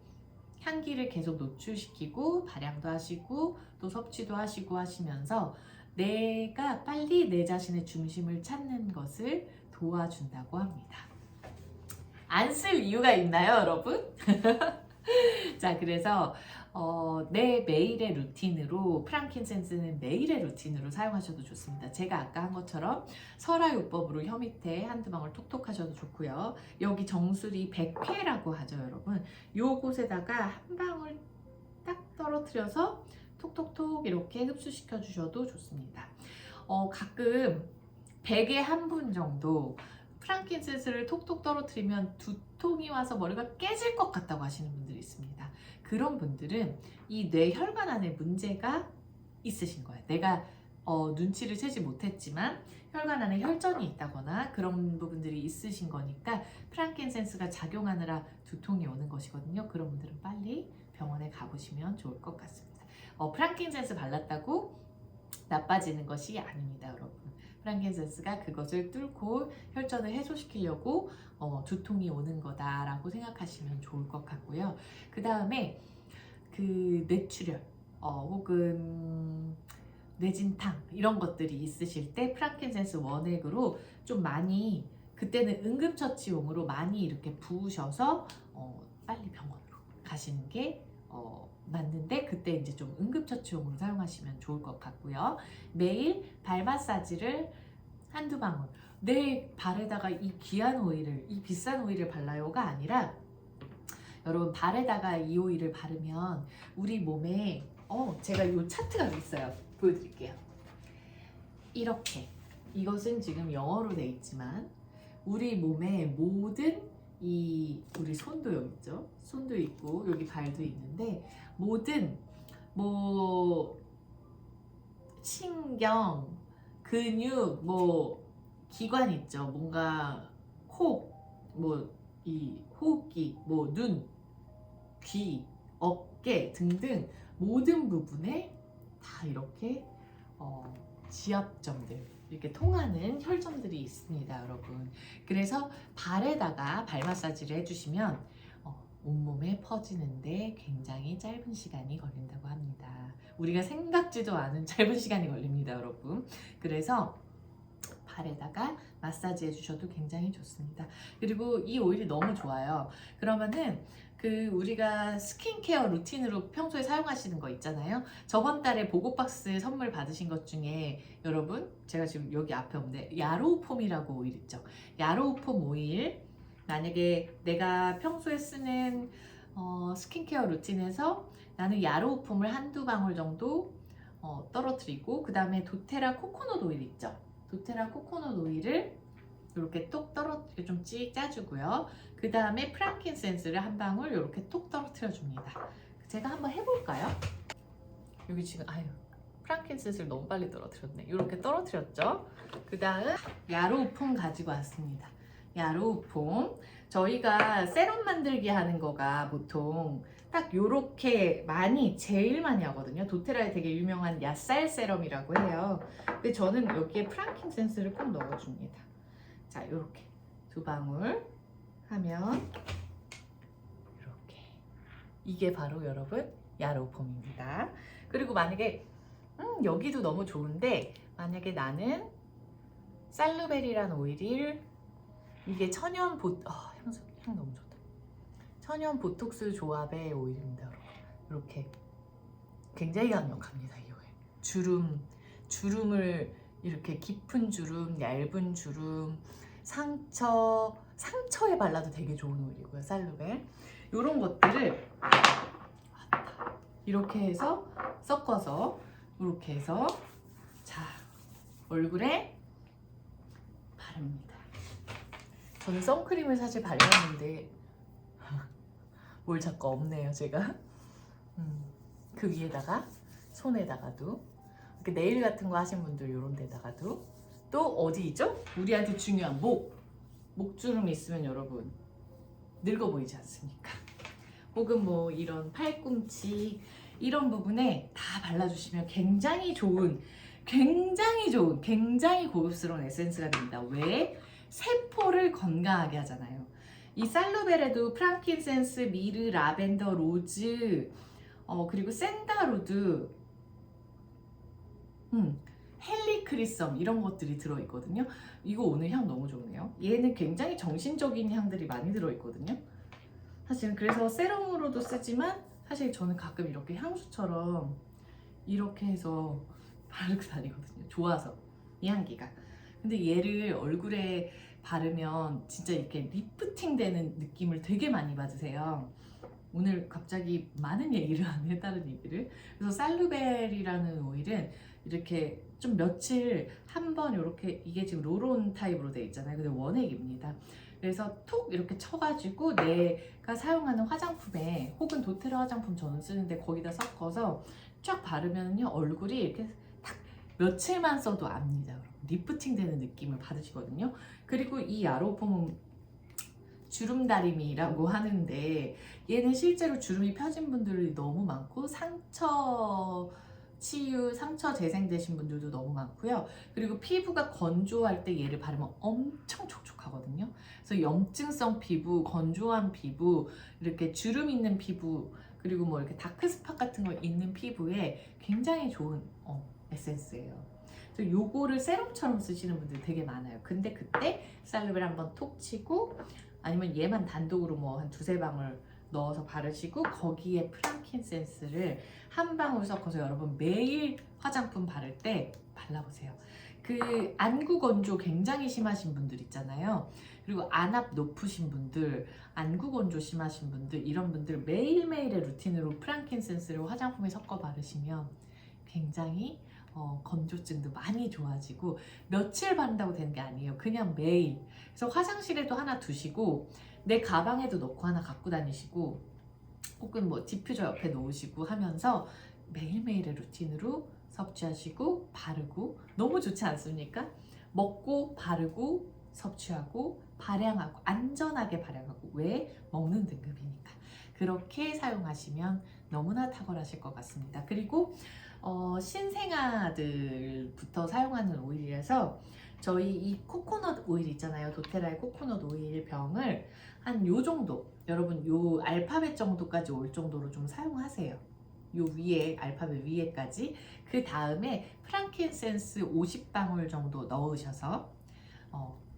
향기를 계속 노출시키고 발향도 하시고 또 섭취도 하시고 하시면서 내가 빨리 내 자신의 중심을 찾는 것을 도와준다고 합니다. 안 쓸 이유가 있나요, 여러분? 자, 그래서 내 매일의 루틴으로 프랑킨센스는 매일의 루틴으로 사용하셔도 좋습니다. 제가 아까 한 것처럼 설화요법으로 혀 밑에 한두 방울 톡톡 하셔도 좋고요. 여기 정수리 백회라고 하죠, 여러분. 요곳에다가 한 방울 딱 떨어뜨려서 톡톡톡 이렇게 흡수시켜 주셔도 좋습니다. 가끔 100에 한 분 정도 프랑킨센스를 톡톡 떨어뜨리면 두통이 와서 머리가 깨질 것 같다고 하시는 분들이 있습니다. 그런 분들은 이 뇌혈관 안에 문제가 있으신 거예요. 내가 눈치를 채지 못했지만 혈관 안에 혈전이 있다거나 그런 부분들이 있으신 거니까 프랑킨센스가 작용하느라 두통이 오는 것이거든요. 그런 분들은 빨리 병원에 가보시면 좋을 것 같습니다. 프랑킨센스 발랐다고 나빠지는 것이 아닙니다, 여러분. 프랑킨센스가 그것을 뚫고 혈전을 해소시키려고 두통이 오는 거다라고 생각하시면 좋을 것 같고요. 그 다음에 그 뇌출혈 혹은 뇌진탕 이런 것들이 있으실 때 프랑킨센스 원액으로 좀 많이, 그때는 응급처치용으로 많이 이렇게 부으셔서 빨리 병원으로 가시는 게 맞는데, 그때 이제 좀 응급처치용으로 사용하시면 좋을 것 같고요. 매일 발 마사지를 한두 방울, 내 발에다가 이 귀한 오일을, 이 비싼 오일을 발라요가 아니라, 여러분 발에다가 이 오일을 바르면 우리 몸에 제가 이 차트가 있어요. 보여드릴게요. 이렇게, 이것은 지금 영어로 돼 있지만 우리 몸의 모든, 우리 손도 여기 있죠. 손도 있고 여기 발도 있는데, 모든 신경, 근육, 기관 있죠. 뭔가 이 호흡기, 눈, 귀, 어깨 등등 모든 부분에 다 이렇게 지압점들, 이렇게 통하는 혈점들이 있습니다, 여러분. 그래서 발에다가 발 마사지를 해주시면 온몸에 퍼지는데 굉장히 짧은 시간이 걸린다고 합니다. 우리가 생각지도 않은 짧은 시간이 걸립니다, 여러분. 그래서 발에다가 마사지 해주셔도 굉장히 좋습니다. 그리고 이 오일이 너무 좋아요. 그러면은 우리가 스킨케어 루틴으로 평소에 사용하시는 거 있잖아요. 저번 달에 보고박스 선물 받으신 것 중에, 여러분 제가 지금 여기 앞에 없는데 야로우폼이라고 오일 있죠. 야로우폼 오일, 만약에 내가 평소에 쓰는 스킨케어 루틴에서 나는 야로우폼을 한두 방울 정도 떨어뜨리고, 그 다음에 도테라 코코넛 오일 있죠. 도테라 코코넛 오일을 이렇게 톡 떨어뜨려, 좀 찍 짜주고요. 그 다음에 프랑킨센스를 한 방울 이렇게 톡 떨어뜨려 줍니다. 제가 한번 해볼까요? 여기 지금 프랑킨센스를 너무 빨리 떨어뜨렸네. 이렇게 떨어뜨렸죠. 그 다음 야로우폼 가지고 왔습니다. 야로우폼, 저희가 세럼 만들기 하는 거가 보통 딱 요렇게 제일 많이 하거든요. 도테라에 되게 유명한 야쌀 세럼이라고 해요. 근데 저는 여기에 프랑킨센스를 꼭 넣어줍니다. 자, 요렇게 두 방울 하면 이렇게, 이게 바로 여러분 야로우폼입니다. 그리고 만약에 여기도 너무 좋은데, 만약에 나는 살루베리라는 오일을, 이게 향 너무 좋다. 천연 보톡스 조합의 오일입니다, 여러분. 이렇게 굉장히 강력합니다, 이 오일. 주름을 이렇게 깊은 주름, 얇은 주름, 상처에 발라도 되게 좋은 오일이고요, 살루베. 이런 것들을 이렇게 해서 섞어서, 이렇게 해서 얼굴에 바릅니다. 저는 선크림을 사실 발랐는데 뭘 자꾸 없네요, 제가. 그 위에다가, 손에다가도, 이렇게 네일 같은 거 하신 분들 이런 데다가도, 또 어디죠? 우리한테 중요한 목주름이 있으면 여러분 늙어 보이지 않습니까? 혹은 이런 팔꿈치, 이런 부분에 다 발라주시면 굉장히 고급스러운 에센스가 됩니다. 왜? 세포를 건강하게 하잖아요. 이 살루베레도 프랑킨센스, 미르, 라벤더, 로즈, 그리고 샌다루드, 헬리크리썸, 이런 것들이 들어있거든요. 이거 오늘 향 너무 좋네요. 얘는 굉장히 정신적인 향들이 많이 들어있거든요. 사실은 그래서 세럼으로도 쓰지만, 사실 저는 가끔 이렇게 향수처럼 이렇게 해서 바르고 다니거든요. 좋아서, 이 향기가. 근데 얘를 얼굴에 바르면 진짜 이렇게 리프팅 되는 느낌을 되게 많이 받으세요. 오늘 갑자기 많은 얘기를 하네, 다른 얘기를. 그래서 살루베리라는 오일은 이렇게 좀 며칠 한번 이렇게, 이게 지금 롤온 타입으로 되어 있잖아요. 근데 원액입니다. 그래서 톡 이렇게 쳐가지고 내가 사용하는 화장품에, 혹은 도테라 화장품 저는 쓰는데 거기다 섞어서 쫙 바르면요, 얼굴이 이렇게 딱 며칠만 써도 압니다. 리프팅 되는 느낌을 받으시거든요. 그리고 이 야로우폼은 주름다리미라고 하는데, 얘는 실제로 주름이 펴진 분들이 너무 많고, 상처 재생되신 분들도 너무 많고요. 그리고 피부가 건조할 때 얘를 바르면 엄청 촉촉하거든요. 그래서 염증성 피부, 건조한 피부, 이렇게 주름 있는 피부, 그리고 이렇게 다크스팟 같은 거 있는 피부에 굉장히 좋은 에센스예요. 그래서 요거를 세럼처럼 쓰시는 분들 되게 많아요. 근데 그때 살루벨 한번 톡 치고 아니면 얘만 단독으로 뭐 한 두세 방울 넣어서 바르시고 거기에 프랑킨센스를 한 방울 섞어서 여러분 매일 화장품 바를 때 발라보세요. 그 안구 건조 굉장히 심하신 분들 있잖아요. 그리고 안압 높으신 분들, 안구 건조 심하신 분들, 이런 분들 매일매일의 루틴으로 프랑킨센스를 화장품에 섞어 바르시면 굉장히 건조증도 많이 좋아지고 며칠 바른다고 되는 게 아니에요. 그냥 매일. 그래서 화장실에도 하나 두시고 내 가방에도 넣고 하나 갖고 다니시고 혹은 뭐 디퓨저 옆에 놓으시고 하면서 매일매일의 루틴으로 섭취하시고 바르고 너무 좋지 않습니까? 먹고 바르고 섭취하고 발양하고 안전하게 발양하고 왜? 먹는 등급이니까. 그렇게 사용하시면 너무나 탁월하실 것 같습니다. 그리고 신생아들부터 사용하는 오일이라서 저희 이 코코넛 오일 있잖아요. 도테라의 코코넛 오일 병을 한 요 정도, 여러분 요 알파벳 정도까지 올 정도로 좀 사용하세요. 요 위에, 알파벳 위에까지. 그 다음에 프랑킨센스 50방울 정도 넣으셔서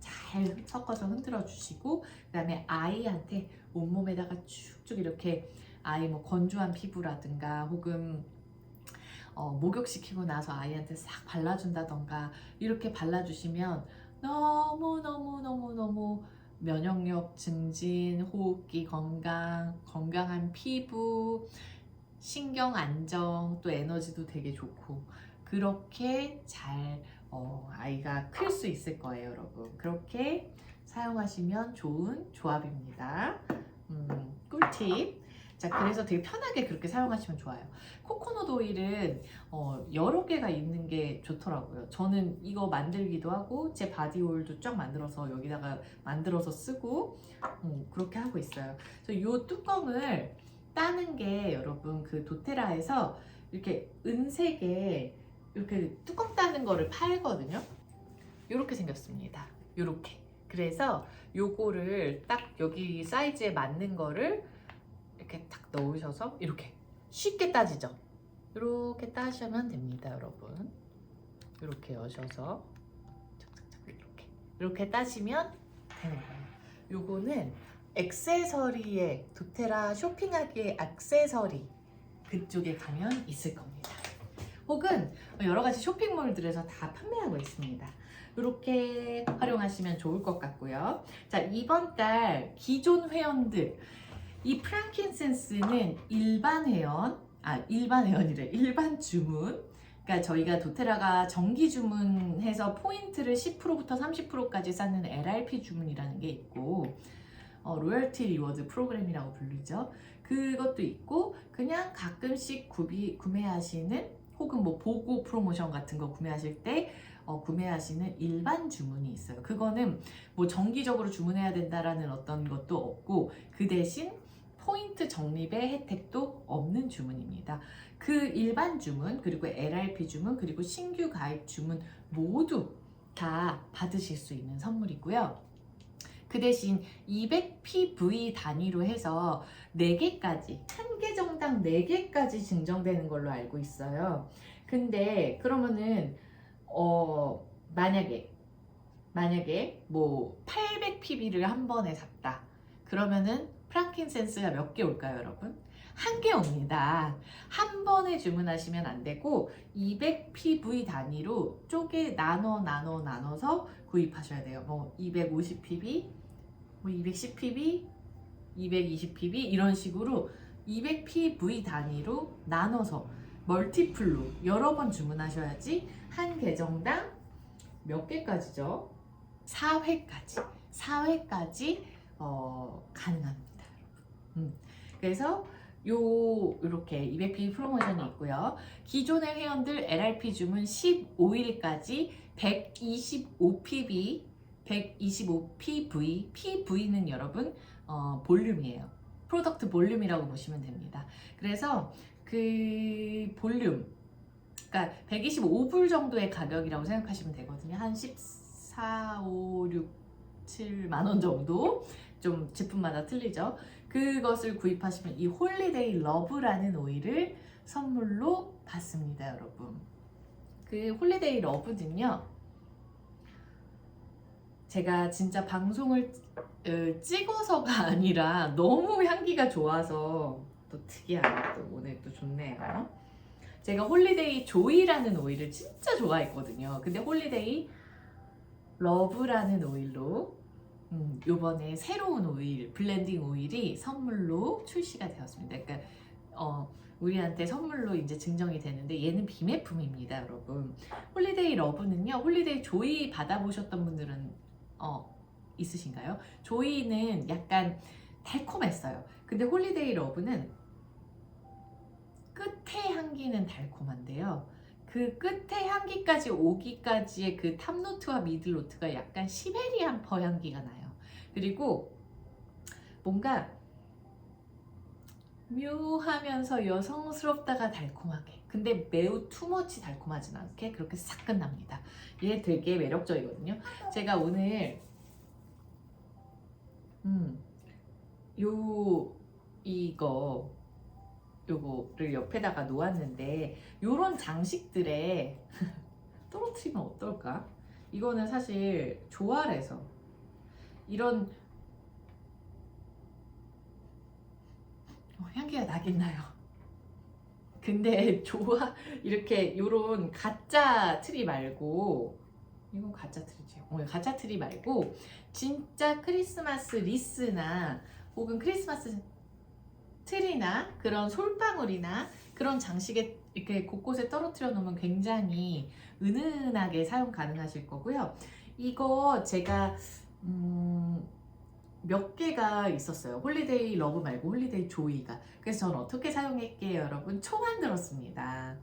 잘 섞어서 흔들어 주시고, 그 다음에 아이한테 온몸에다가 쭉쭉 이렇게, 아이 뭐 건조한 피부라든가 혹은 목욕시키고 나서 아이한테 싹 발라준다던가 이렇게 발라주시면 너무너무너무너무 면역력 증진, 호흡기 건강, 건강한 피부, 신경 안정, 또 에너지도 되게 좋고 그렇게 잘 아이가 클 수 있을 거예요, 여러분. 그렇게 사용하시면 좋은 조합입니다. 꿀팁. 자, 그래서 되게 편하게 그렇게 사용하시면 좋아요. 코코넛 오일은 여러 개가 있는 게 좋더라고요. 저는 이거 만들기도 하고 제 바디 오일도 쫙 만들어서 여기다가 만들어서 쓰고 그렇게 하고 있어요. 그래서 이 뚜껑을 따는 게 여러분 그 도테라에서 이렇게 은색에 이렇게 뚜껑 따는 거를 팔거든요. 이렇게 생겼습니다. 이렇게. 그래서 요거를 딱 여기 사이즈에 맞는 거를 이렇게 탁 넣으셔서 이렇게 쉽게 따지죠. 이렇게 따시면 됩니다, 여러분. 이렇게 여셔서 이렇게 따시면 되는 거예요. 요거는 액세서리에 도테라 쇼핑하기의 액세서리 그쪽에 가면 있을 겁니다. 혹은 여러 가지 쇼핑몰들에서 다 판매하고 있습니다. 이렇게 활용하시면 좋을 것 같고요. 자, 이번 달 기존 회원들, 이 프랑킨센스는 일반 회원이래. 일반 주문. 그러니까 저희가 도테라가 정기 주문해서 포인트를 10%부터 30%까지 쌓는 LRP 주문이라는 게 있고, 로열티 리워드 프로그램이라고 불리죠. 그것도 있고, 그냥 가끔씩 구매하시는, 혹은 뭐 보고 프로모션 같은 거 구매하실 때 구매하시는 일반 주문이 있어요. 그거는 뭐 정기적으로 주문해야 된다라는 어떤 것도 없고, 그 대신 포인트 적립의 혜택도 없는 주문입니다. 그 일반 주문, 그리고 LRP 주문, 그리고 신규 가입 주문 모두 다 받으실 수 있는 선물이고요. 그 대신 200PV 단위로 해서 4개까지, 한 계정당 4개까지 증정되는 걸로 알고 있어요. 근데 그러면은 만약에 뭐 800PV를 한 번에 샀다. 그러면은 프랑킨센스가 몇 개 올까요, 여러분? 한 개 옵니다. 한 번에 주문하시면 안 되고 200PV 단위로 나눠서 구입하셔야 돼요. 뭐 250PV, 뭐 210PV, 220PV 이런 식으로 200PV 단위로 나눠서 멀티플로 여러 번 주문하셔야지 한 계정당 몇 개까지죠? 4회까지 가능합니다. 그래서 이렇게 200PV 프로모션이 있고요. 기존의 회원들 LRP 주문 15일까지 125PV, PV는 여러분 볼륨이에요. 프로덕트 볼륨이라고 보시면 됩니다. 그래서 그 볼륨, 그러니까 125불 정도의 가격이라고 생각하시면 되거든요. 한 14, 5, 6, 7만 원 정도, 좀 제품마다 틀리죠. 그것을 구입하시면 이 홀리데이 러브라는 오일을 선물로 받습니다, 여러분. 그 홀리데이 러브는요, 제가 진짜 방송을 찍어서가 아니라 너무 향기가 좋아서 또 특이하게 또 오늘 또 좋네요. 제가 홀리데이 조이라는 오일을 진짜 좋아했거든요. 근데 홀리데이 러브라는 오일로 요번에 새로운 오일, 블렌딩 오일이 선물로 출시가 되었습니다. 그러니까 우리한테 선물로 이제 증정이 되는데 얘는 비매품입니다, 여러분. 홀리데이 러브는요, 홀리데이 조이 받아보셨던 분들은 있으신가요? 조이는 약간 달콤했어요. 근데 홀리데이 러브는 끝에 향기는 달콤한데요. 그 끝에 향기까지 오기까지의 그 탑노트와 미들노트가 약간 시베리안 퍼 향기가 나요. 그리고 뭔가 묘하면서 여성스럽다가 달콤하게, 근데 매우 투머치 달콤하진 않게 그렇게 싹 끝납니다. 얘 되게 매력적이거든요. 제가 오늘 요거를 옆에다가 놓았는데, 요런 장식들에 떨어뜨리면 어떨까? 이거는 사실 조화해서 이런 향기가 나긴 나요. 근데 이렇게 요런 가짜 트리 말고, 이건 가짜 트리지. 가짜 트리 말고 진짜 크리스마스 리스나 혹은 크리스마스 트리나 그런 솔방울이나 그런 장식에 이렇게 곳곳에 떨어뜨려 놓으면 굉장히 은은하게 사용 가능하실 거고요. 이거 제가 몇 개가 있었어요. 홀리데이 러브 말고 홀리데이 조이가. 그래서 저는 어떻게 사용할게요, 여러분? 초 만들었습니다.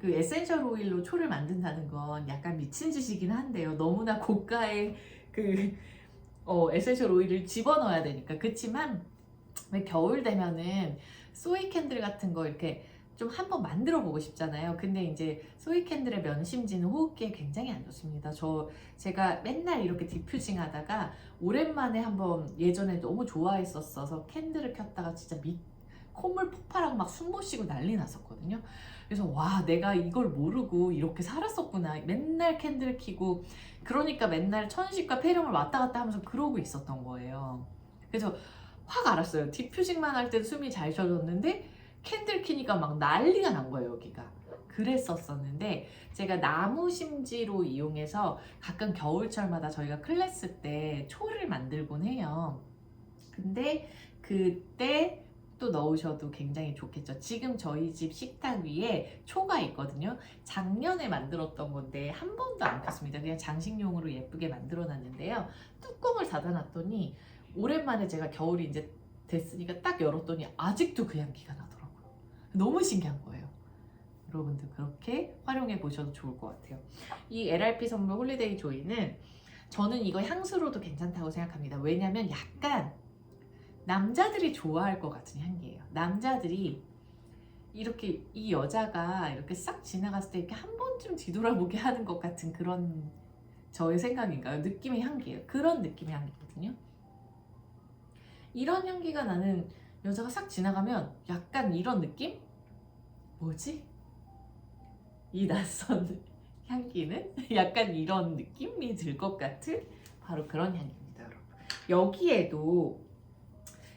그 에센셜 오일로 초를 만든다는 건 약간 미친 짓이긴 한데요. 너무나 고가의 그 에센셜 오일을 집어넣어야 되니까. 그렇지만 왜 겨울 되면은 소이 캔들 같은 거 이렇게 좀 한번 만들어 보고 싶잖아요. 근데 이제 소이 캔들의 면심지는 호흡기에 굉장히 안 좋습니다. 제가 맨날 이렇게 디퓨징 하다가 오랜만에 한번, 예전에 너무 좋아했었어서 캔들을 켰다가 진짜 콧물 폭발하고 막 숨 못 쉬고 난리 났었거든요. 그래서 와, 내가 이걸 모르고 이렇게 살았었구나. 맨날 캔들 켜고, 그러니까 맨날 천식과 폐렴을 왔다 갔다 하면서 그러고 있었던 거예요. 그래서 확 알았어요. 디퓨징만 할 때도 숨이 잘 쉬어졌는데 캔들 켜니까 막 난리가 난 거예요, 여기가. 그랬었었는데, 제가 나무 심지로 이용해서 가끔 겨울철마다 저희가 클래스 때 초를 만들곤 해요. 근데 그때 또 넣으셔도 굉장히 좋겠죠. 지금 저희 집 식탁 위에 초가 있거든요. 작년에 만들었던 건데 한 번도 안 폈습니다. 그냥 장식용으로 예쁘게 만들어 놨는데요. 뚜껑을 닫아놨더니 오랜만에 제가 겨울이 이제 됐으니까 딱 열었더니 아직도 그 향기가 나더라고요. 너무 신기한 거예요. 여러분들 그렇게 활용해 보셔도 좋을 것 같아요. 이 LRP 선물 홀리데이 조이는 저는 이거 향수로도 괜찮다고 생각합니다. 왜냐면 약간 남자들이 좋아할 것 같은 향기예요. 남자들이 이렇게, 이 여자가 이렇게 싹 지나갔을 때 이렇게 한 번쯤 뒤돌아보게 하는 것 같은 그런, 저의 생각인가요? 느낌의 향기예요. 그런 느낌의 향기거든요. 이런 향기가 나는 여자가 싹 지나가면 약간 이런 느낌? 뭐지? 이 낯선 향기는? 약간 이런 느낌이 들 것 같은 바로 그런 향기입니다, 여러분. 여기에도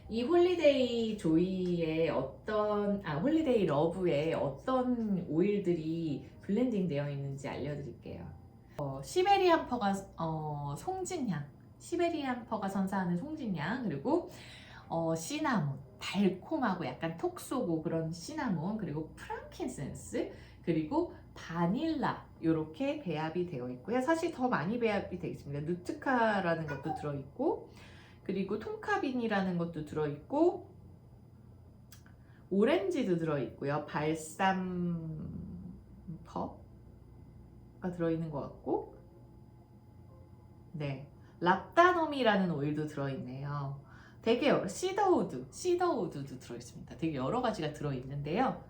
이 홀리데이 조이의 홀리데이 러브에 어떤 오일들이 블렌딩 되어 있는지 알려드릴게요. 시베리안 퍼가 송진향, 시베리안 퍼가 선사하는 송진향, 그리고 시나몬, 달콤하고 약간 톡 쏘고 그런 시나몬, 그리고 프랑킨센스, 그리고 바닐라, 이렇게 배합이 되어 있고요. 사실 더 많이 배합이 되어 있습니다. 누트카라는 것도 들어있고, 그리고 톰카빈이라는 것도 들어있고, 오렌지도 들어있고요. 발삼퍼가 들어있는 것 같고, 네, 랍다놈이라는 오일도 들어있네요. 되게 시더우드도 들어있습니다. 되게 여러 가지가 들어있는데요.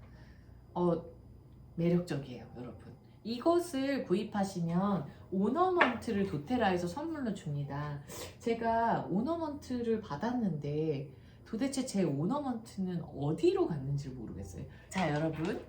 매력적이에요, 여러분. 이것을 구입하시면 오너먼트를 도테라에서 선물로 줍니다. 제가 오너먼트를 받았는데 도대체 제 오너먼트는 어디로 갔는지 모르겠어요. 자, 여러분.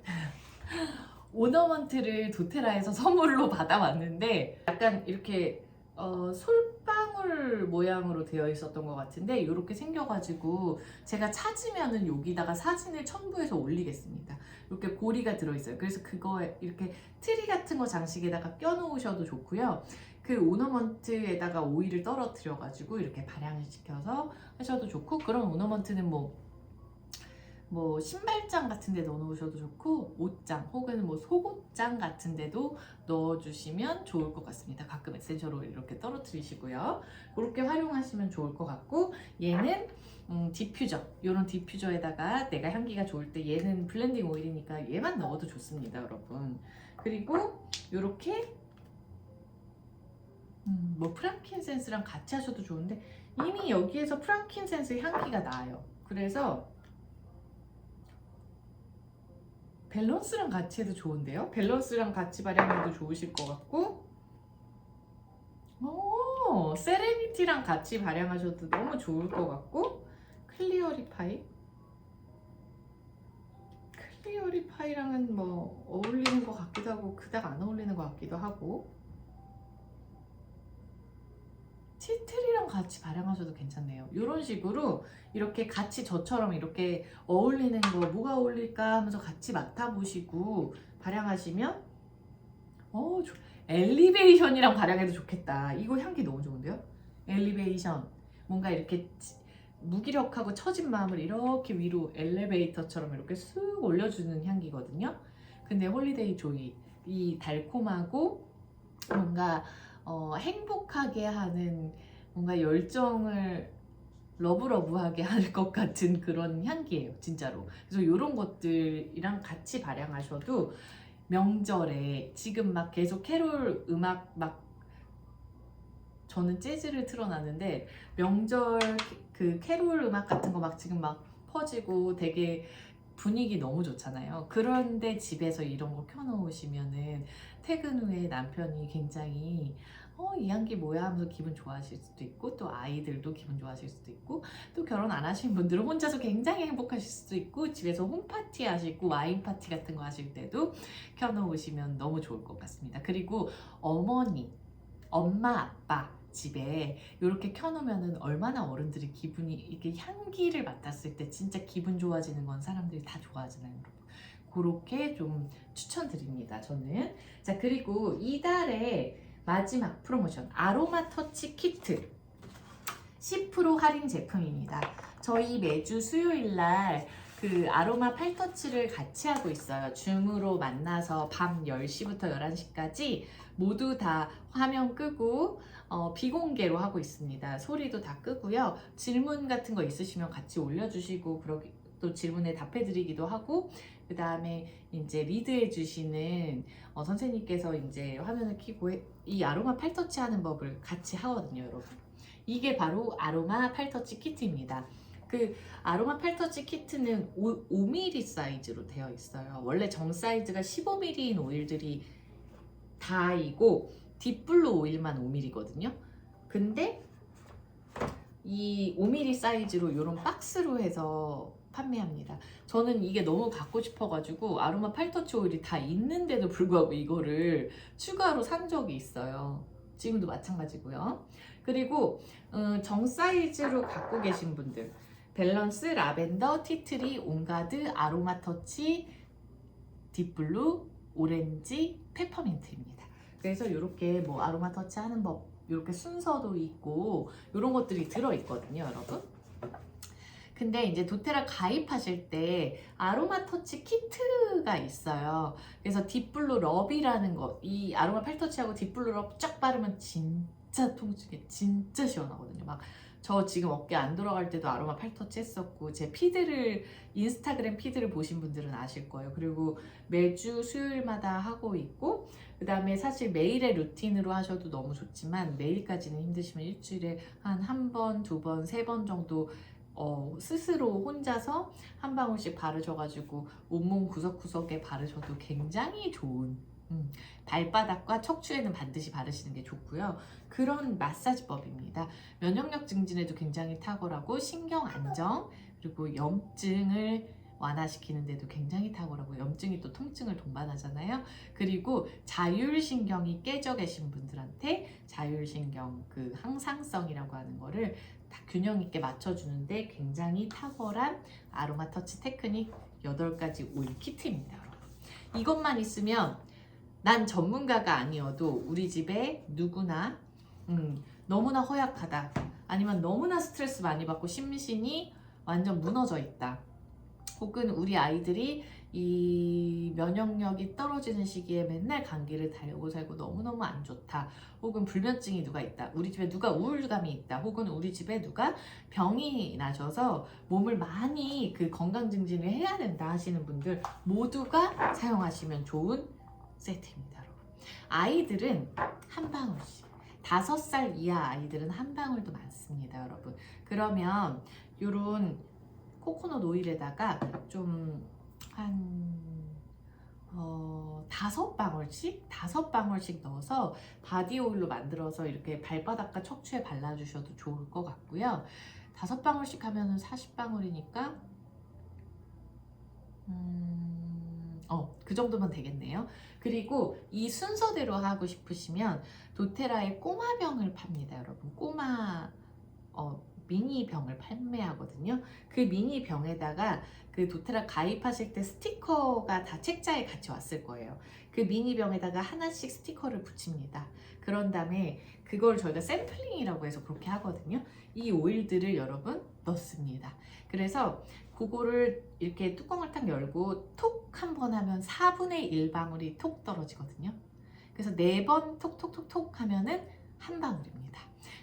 오너먼트를 도테라에서 선물로 받아왔는데 약간 이렇게 솔방울 모양으로 되어 있었던 것 같은데 이렇게 생겨가지고 제가 찾으면은 여기다가 사진을 첨부해서 올리겠습니다. 이렇게 고리가 들어있어요. 그래서 그거에 이렇게 트리 같은 거 장식에다가 껴놓으셔도 좋고요. 그 오너먼트에다가 오일을 떨어뜨려가지고 이렇게 발향을 시켜서 하셔도 좋고, 그런 오너먼트는 뭐 신발장 같은 데 넣어놓으셔도 좋고, 옷장 혹은 뭐 속옷장 같은 데도 넣어주시면 좋을 것 같습니다. 가끔 에센셜 오일 이렇게 떨어뜨리시고요. 그렇게 활용하시면 좋을 것 같고, 얘는 디퓨저, 이런 디퓨저에다가 내가 향기가 좋을 때, 얘는 블렌딩 오일이니까 얘만 넣어도 좋습니다, 여러분. 그리고 이렇게 뭐 프랑킨센스랑 같이 하셔도 좋은데 이미 여기에서 프랑킨센스 향기가 나요. 그래서 밸런스랑 같이 해도 좋은데요? 밸런스랑 같이 발향해도 좋으실 것 같고, 세레니티랑 같이 발향하셔도 너무 좋을 것 같고, 클리어리파이랑은 뭐 어울리는 것 같기도 하고 그닥 안 어울리는 것 같기도 하고, 티트리랑 같이 발향하셔도 괜찮네요. 이런 식으로 이렇게 같이 저처럼 이렇게 어울리는 거 뭐가 어울릴까 하면서 같이 맡아보시고 발향하시면 엘리베이션이랑 발향해도 좋겠다. 이거 향기 너무 좋은데요? 엘리베이션, 뭔가 이렇게 무기력하고 처진 마음을 이렇게 위로 엘리베이터처럼 이렇게 쑥 올려주는 향기거든요. 근데 홀리데이 조이, 이 달콤하고 뭔가 행복하게 하는, 뭔가 열정을 러브러브하게 할 것 같은 그런 향기예요, 진짜로. 그래서 이런 것들이랑 같이 발향하셔도 명절에 지금 막 계속 캐롤 음악 막, 저는 재즈를 틀어놨는데 명절 그 캐롤 음악 같은 거 막 지금 막 퍼지고 되게 분위기 너무 좋잖아요. 그런데 집에서 이런 거 켜놓으시면은 퇴근 후에 남편이 굉장히 이 향기 뭐야 하면서 기분 좋아하실 수도 있고, 또 아이들도 기분 좋아하실 수도 있고, 또 결혼 안 하신 분들은 혼자서 굉장히 행복하실 수도 있고, 집에서 홈파티 하시고 와인 파티 같은 거 하실 때도 켜놓으시면 너무 좋을 것 같습니다. 그리고 어머니, 엄마, 아빠 집에 이렇게 켜놓으면은 얼마나 어른들이 기분이, 이게 향기를 맡았을 때 진짜 기분 좋아지는 건 사람들이 다 좋아하잖아요, 여러분. 그렇게 좀 추천드립니다, 저는. 자, 그리고 이달의 마지막 프로모션, 아로마 터치 키트 10% 할인 제품입니다. 저희 매주 수요일 날 그 아로마 팔터치를 같이 하고 있어요. 줌으로 만나서 밤 10시부터 11시까지 모두 다 화면 끄고 비공개로 하고 있습니다. 소리도 다 끄고요. 질문 같은 거 있으시면 같이 올려주시고, 그러기 또 질문에 답해드리기도 하고, 그 다음에 이제 리드해 주시는 선생님께서 이제 화면을 켜고 이 아로마 팔터치 하는 법을 같이 하거든요, 여러분. 이게 바로 아로마 팔터치 키트입니다. 그 아로마 팔터치 키트는 5mm 사이즈로 되어 있어요. 원래 정 사이즈가 15mm인 오일들이 다이고 딥블루 오일만 5mm거든요. 근데 이 5mm 사이즈로 이런 박스로 해서 판매합니다. 저는 이게 너무 갖고 싶어가지고 아로마 팔터치 오일이 다 있는데도 불구하고 이거를 추가로 산 적이 있어요. 지금도 마찬가지고요. 그리고 정 사이즈로 갖고 계신 분들, 밸런스, 라벤더, 티트리, 온가드, 아로마 터치, 딥블루, 오렌지, 페퍼민트입니다. 그래서 이렇게 뭐 아로마 터치 하는 법, 이렇게 순서도 있고 이런 것들이 들어있거든요, 여러분. 근데 이제 도테라 가입하실 때 아로마 터치 키트가 있어요. 그래서 딥블루 럽이라는 거, 이 아로마 팔터치하고 딥블루 럽 쫙 바르면 진짜 통증이 진짜 시원하거든요. 막 저 지금 어깨 안 돌아갈 때도 아로마 팔터치 했었고, 제 피드를, 인스타그램 피드를 보신 분들은 아실 거예요. 그리고 매주 수요일마다 하고 있고, 그 다음에 사실 매일의 루틴으로 하셔도 너무 좋지만 매일까지는 힘드시면 일주일에 한 번, 두 번, 세 번 정도 스스로 혼자서 한 방울씩 바르셔가지고 온몸 구석구석에 바르셔도 굉장히 좋은, 발바닥과 척추에는 반드시 바르시는 게 좋고요. 그런 마사지법입니다. 면역력 증진에도 굉장히 탁월하고 신경 안정, 그리고 염증을 완화시키는데도 굉장히 탁월하고, 염증이 또 통증을 동반하잖아요. 그리고 자율신경이 깨져 계신 분들한테 자율신경 그 항상성이라고 하는 거를 다 균형 있게 맞춰주는데 굉장히 탁월한 아로마 터치 테크닉 8가지 오일 키트입니다, 여러분. 이것만 있으면 난 전문가가 아니어도 우리 집에 누구나 너무나 허약하다, 아니면 너무나 스트레스 많이 받고 심신이 완전 무너져 있다, 혹은 우리 아이들이 이 면역력이 떨어지는 시기에 맨날 감기를 달고 살고 너무너무 안 좋다, 혹은 불면증이 누가 있다, 우리 집에 누가 우울감이 있다, 혹은 우리 집에 누가 병이 나셔서 몸을 많이 그 건강 증진을 해야 된다 하시는 분들 모두가 사용하시면 좋은 세트입니다, 여러분. 아이들은 한 방울씩, 5살 이하 아이들은 한 방울도 많습니다, 여러분. 그러면 요런 코코넛 오일에다가 좀 한 5방울씩 넣어서 바디 오일로 만들어서 이렇게 발바닥과 척추에 발라주셔도 좋을 것 같고요. 5방울씩 하면은 40방울이니까 그 정도면 되겠네요. 그리고 이 순서대로 하고 싶으시면 도테라의 꼬마병을 팝니다, 여러분. 꼬마 미니 병을 판매하거든요. 그 미니 병에다가 그 도테라 가입하실 때 스티커가 다 책자에 같이 왔을 거예요. 그 미니 병에다가 하나씩 스티커를 붙입니다. 그런 다음에 그걸 저희가 샘플링이라고 해서 그렇게 하거든요. 이 오일들을 여러분 넣습니다. 그래서 그거를 이렇게 뚜껑을 딱 열고 톡 한 번 하면 4분의 1방울이 톡 떨어지거든요. 그래서 4번 톡톡톡톡 하면은 한 방울입니다.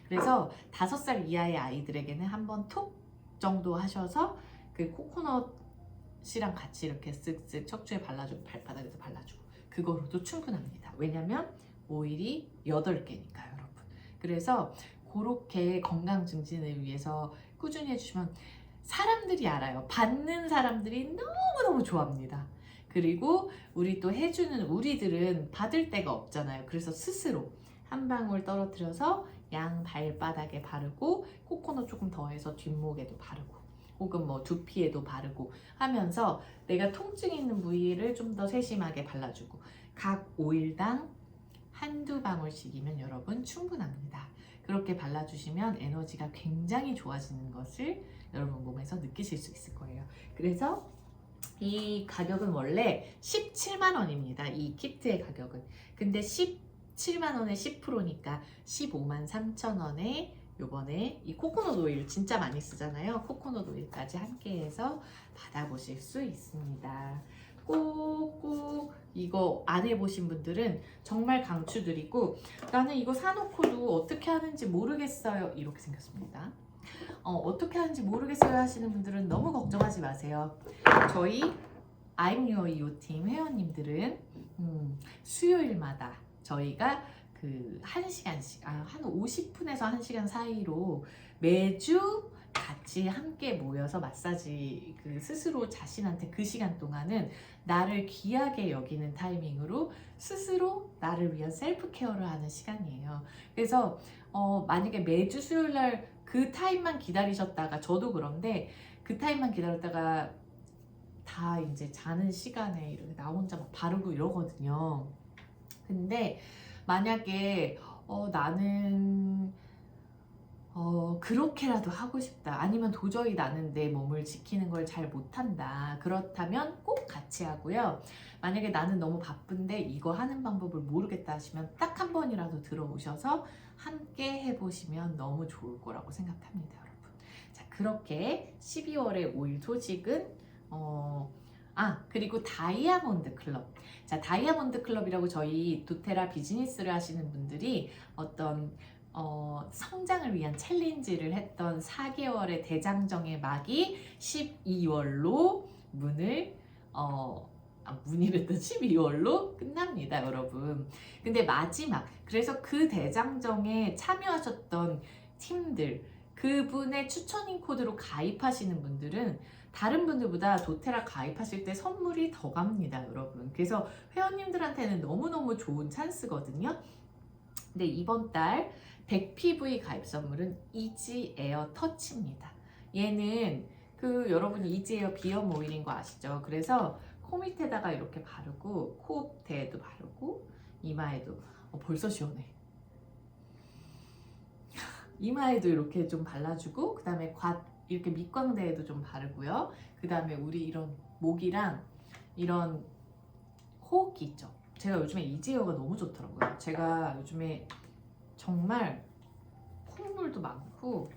그래서 5살 이하의 아이들에게는 한 번 톡 정도 하셔서 그 코코넛이랑 같이 이렇게 쓱쓱 척추에 발라주고 발바닥에서 발라주고 그거로도 충분합니다. 왜냐면 오일이 8개니까요, 여러분. 그래서 그렇게 건강 증진을 위해서 꾸준히 해주시면 사람들이 알아요. 받는 사람들이 너무너무 좋아합니다. 그리고 우리 또 해주는 우리들은 받을 데가 없잖아요. 그래서 스스로 한 방울 떨어뜨려서 양 발바닥에 바르고 코코넛 조금 더해서 뒷목에도 바르고 혹은 뭐 두피에도 바르고 하면서 내가 통증 있는 부위를 좀 더 세심하게 발라주고 각 오일당 한두 방울씩이면 여러분 충분합니다. 그렇게 발라주시면 에너지가 굉장히 좋아지는 것을 여러분 몸에서 느끼실 수 있을 거예요. 그래서 이 가격은 원래 17만 원입니다. 이 키트의 가격은. 근데 17만 원에 10%니까 15만 3천 원에 요번에 이 코코넛 오일 진짜 많이 쓰잖아요. 코코넛 오일까지 함께해서 받아보실 수 있습니다. 꼭 이거 안 해보신 분들은 정말 강추드리고, 나는 이거 사놓고도 어떻게 하는지 모르겠어요, 이렇게 생겼습니다. 어떻게 하는지 모르겠어요 하시는 분들은 너무 걱정하지 마세요. 저희 I'm Your You 팀 회원님들은 수요일마다 저희가 그 1시간씩 한 50분에서 1시간 사이로 매주 같이 함께 모여서 마사지 그 스스로 자신한테 그 시간 동안은 나를 귀하게 여기는 타이밍으로 스스로 나를 위한 셀프 케어를 하는 시간이에요. 그래서 만약에 매주 수요일 날 그 타임만 기다리셨다가, 저도 그런데 그 타임만 기다렸다가 다 이제 자는 시간에 이렇게 나 혼자 막 바르고 이러거든요. 근데 만약에 나는 그렇게라도 하고 싶다, 아니면 도저히 나는 내 몸을 지키는 걸 잘 못한다, 그렇다면 꼭 같이 하고요. 만약에 나는 너무 바쁜데 이거 하는 방법을 모르겠다 하시면 딱 한 번이라도 들어오셔서 함께 해보시면 너무 좋을 거라고 생각합니다, 여러분. 자, 그렇게 12월의 오일 소식은 그리고 다이아몬드 클럽. 자, 다이아몬드 클럽이라고 저희 도테라 비즈니스를 하시는 분들이 어떤 성장을 위한 챌린지를 했던 4개월의 대장정의 막이 12월로 문이랬던 12월로 끝납니다, 여러분. 근데 마지막, 그래서 그 대장정에 참여하셨던 팀들, 그분의 추천인 코드로 가입하시는 분들은 다른 분들보다 도테라 가입하실 때 선물이 더 갑니다, 여러분. 그래서 회원님들한테는 너무너무 좋은 찬스거든요. 근데 이번 달 100PV 가입 선물은 이지 에어 터치입니다. 얘는 그 여러분 이지에어 비염 오일인 거 아시죠? 그래서 코 밑에다가 이렇게 바르고 코대에도 바르고 이마에도 벌써 시원해. 이마에도 이렇게 좀 발라주고 그 다음에 이렇게 밑광대에도 좀 바르고요. 그 다음에 우리 이런 목이랑 이런 호흡기 있죠. 제가 요즘에 이지에어가 너무 좋더라고요. 제가 요즘에 정말 콧물도 많고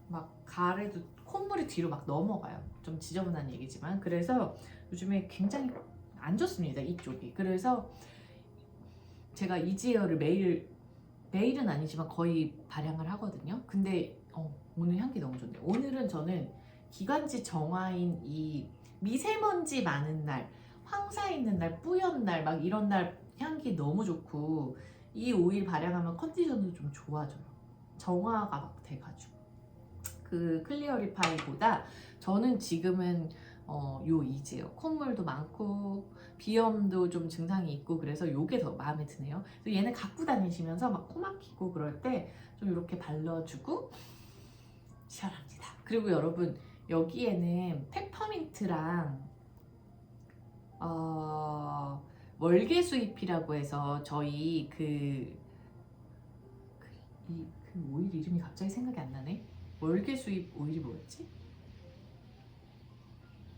막 가래도 콧물이 뒤로 막 넘어가요. 좀 지저분한 얘기지만 그래서 요즘에 굉장히 안 좋습니다. 이쪽이. 그래서 제가 이지에어를 매일은 아니지만 거의 발향을 하거든요. 근데 오늘 향기 너무 좋네요. 오늘은 저는 기관지 정화인 이 미세먼지 많은 날, 황사 있는 날, 뿌연 날, 막 이런 날 향기 너무 좋고 이 오일 발향하면 컨디션도 좀 좋아져요. 정화가 막 돼가지고 그 클리어리파이보다 저는 지금은 요 이지에어 콧물도 많고 비염도 좀 증상이 있고 그래서 요게 더 마음에 드네요. 그래서 얘는 갖고 다니시면서 막 코 막히고 그럴 때 좀 이렇게 발라주고 시원합니다. 그리고 여러분 여기에는 페퍼민트랑 월계수잎이라고 해서 저희 그 오일 이름이 갑자기 생각이 안 나네. 월계수잎 오일이 뭐였지?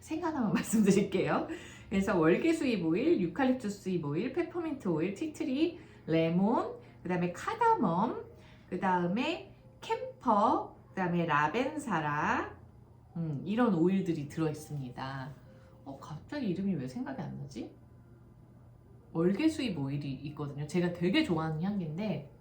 생각나면 말씀드릴게요. 그래서 월계수잎 오일, 유칼립투스 잎 오일, 페퍼민트 오일, 티트리, 레몬, 그 다음에 카다멈, 그 다음에 캠퍼, 그 다음에 라벤사라 이런 오일들이 들어있습니다. 갑자기 이름이 왜 생각이 안 나지? 월계수잎 오일이 있거든요. 제가 되게 좋아하는 향기인데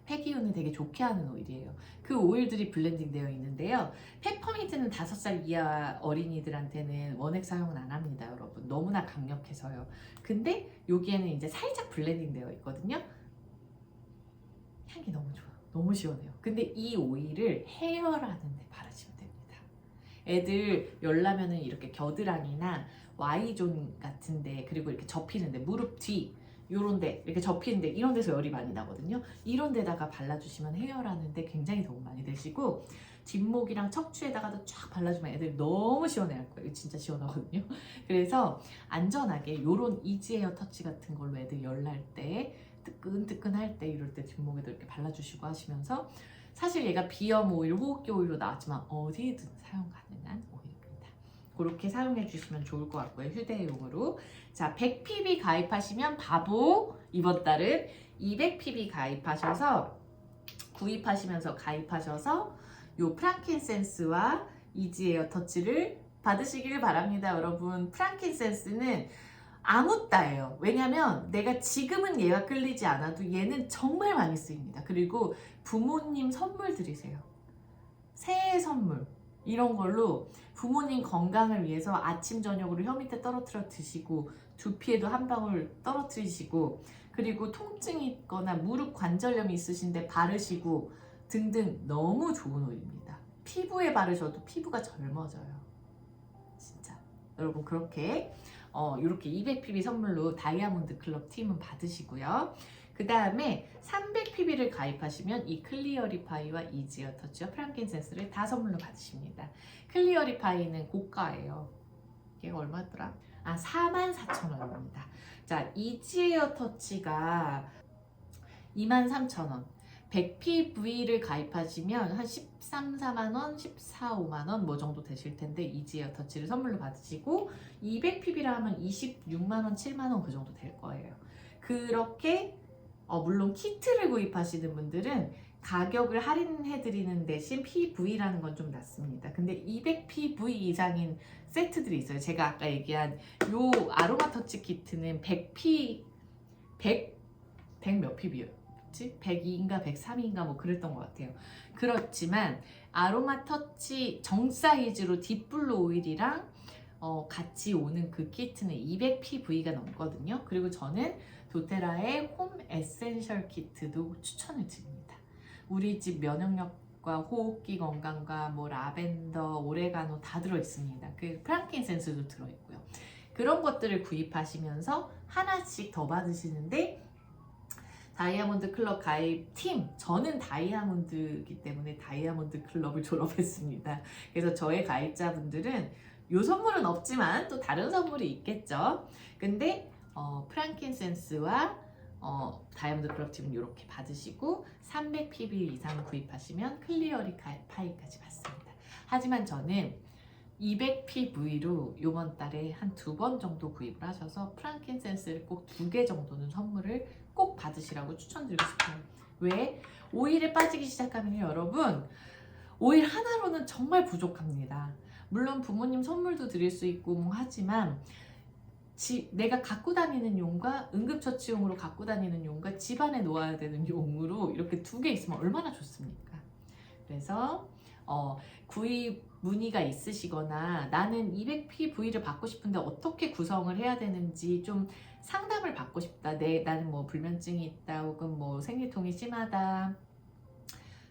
폐기운을 되게 좋게 하는 오일이에요. 그 오일들이 블렌딩 되어 있는데요. 페퍼민트는 5살 이하 어린이들한테는 원액 사용은 안 합니다, 여러분. 너무나 강력해서요. 근데 여기에는 이제 살짝 블렌딩 되어 있거든요. 향기 너무 좋아요. 너무 시원해요. 근데 이 오일을 헤어라는 데 바르시면 됩니다. 애들 열나면은 이렇게 겨드랑이나 Y존 같은데 그리고 이렇게 접히는데 무릎 뒤 요런데 이렇게 접히는데 이런 데서 열이 많이 나거든요. 이런 데다가 발라주시면 헤어라는데 굉장히 도움 많이 되시고 뒷목이랑 척추에다가도 쫙 발라주면 애들 너무 시원해할 거예요. 이거 진짜 시원하거든요. 그래서 안전하게 요런 이지에어 터치 같은 걸로 애들 열날 때 뜨끈뜨끈할 때 이럴 때 뒷목에도 이렇게 발라주시고 하시면서 사실 얘가 비염 오일, 호흡기 오일로 나왔지만 어디든 사용 가능한 오일입니다. 그렇게 사용해 주시면 좋을 것 같고요. 휴대용으로. 자, 100pb 가입하시면 바보 이번 달은 200pb 가입하셔서 구입하시면서 가입하셔서 요 프랑킨센스와 이지에어 터치를 받으시길 바랍니다. 여러분 프랑킨센스는 아무따예요. 왜냐면 내가 지금은 얘가 끌리지 않아도 얘는 정말 많이 쓰입니다. 그리고 부모님 선물 드리세요. 새해 선물 이런 걸로 부모님 건강을 위해서 아침 저녁으로 혀 밑에 떨어뜨려 드시고 두피에도 한 방울 떨어뜨리시고 그리고 통증이 있거나 무릎 관절염이 있으신데 바르시고 등등 너무 좋은 오일입니다. 피부에 바르셔도 피부가 젊어져요. 진짜 여러분 그렇게 이렇게 200pb 선물로 다이아몬드 클럽 팀은 받으시고요. 그 다음에 300pb를 가입하시면 이 클리어리파이와 이지에어 터치와 프랑킨센스를 다 선물로 받으십니다. 클리어리파이는 고가예요. 이게 얼마더라? 44,000원입니다. 자, 이지에어 터치가 23,000원. 100pv를 가입하시면 한 13, 4만원, 14, 5만원 뭐 정도 되실 텐데 이지에어 터치를 선물로 받으시고 200pb라 하면 26만원, 7만원 그 정도 될 거예요. 그렇게 물론 키트를 구입하시는 분들은 가격을 할인해드리는 대신 PV라는 건 좀 낮습니다. 근데 200PV 이상인 세트들이 있어요. 제가 아까 얘기한 요 아로마 터치 키트는 100몇 PV였지? 102인가 103인가 뭐 그랬던 것 같아요. 그렇지만 아로마 터치 정 사이즈로 딥블루 오일이랑 같이 오는 그 키트는 200PV가 넘거든요. 그리고 저는 도테라의 홈 에센셜 키트도 추천을 드립니다. 우리 집 면역력과 호흡기 건강과 뭐 라벤더, 오레가노 다 들어있습니다. 그 프랑킨센스도 들어있고요. 그런 것들을 구입하시면서 하나씩 더 받으시는데 다이아몬드 클럽 가입팀, 저는 다이아몬드이기 때문에 다이아몬드 클럽을 졸업했습니다. 그래서 저의 가입자분들은 요 선물은 없지만 또 다른 선물이 있겠죠. 근데 프랑킨센스와 다이아몬드 클럽 팀은 이렇게 받으시고 300pb 이상 구입하시면 클리어리 파이까지 받습니다. 하지만 저는 200pv로 이번 달에 한 2번 정도 구입을 하셔서 프랑킨센스를 꼭 2개 정도는 선물을 꼭 받으시라고 추천드리고 싶어요. 왜? 오일에 빠지기 시작하면 여러분, 오일 하나로는 정말 부족합니다. 물론 부모님 선물도 드릴 수 있고 뭐 하지만 내가 갖고 다니는 용과 응급처치용으로 갖고 다니는 용과 집안에 놓아야 되는 용으로 이렇게 2개 있으면 얼마나 좋습니까? 그래서 구입 문의가 있으시거나 나는 200pv를 받고 싶은데 어떻게 구성을 해야 되는지 좀 상담을 받고 싶다. 나는 뭐 불면증이 있다, 혹은 뭐 생리통이 심하다,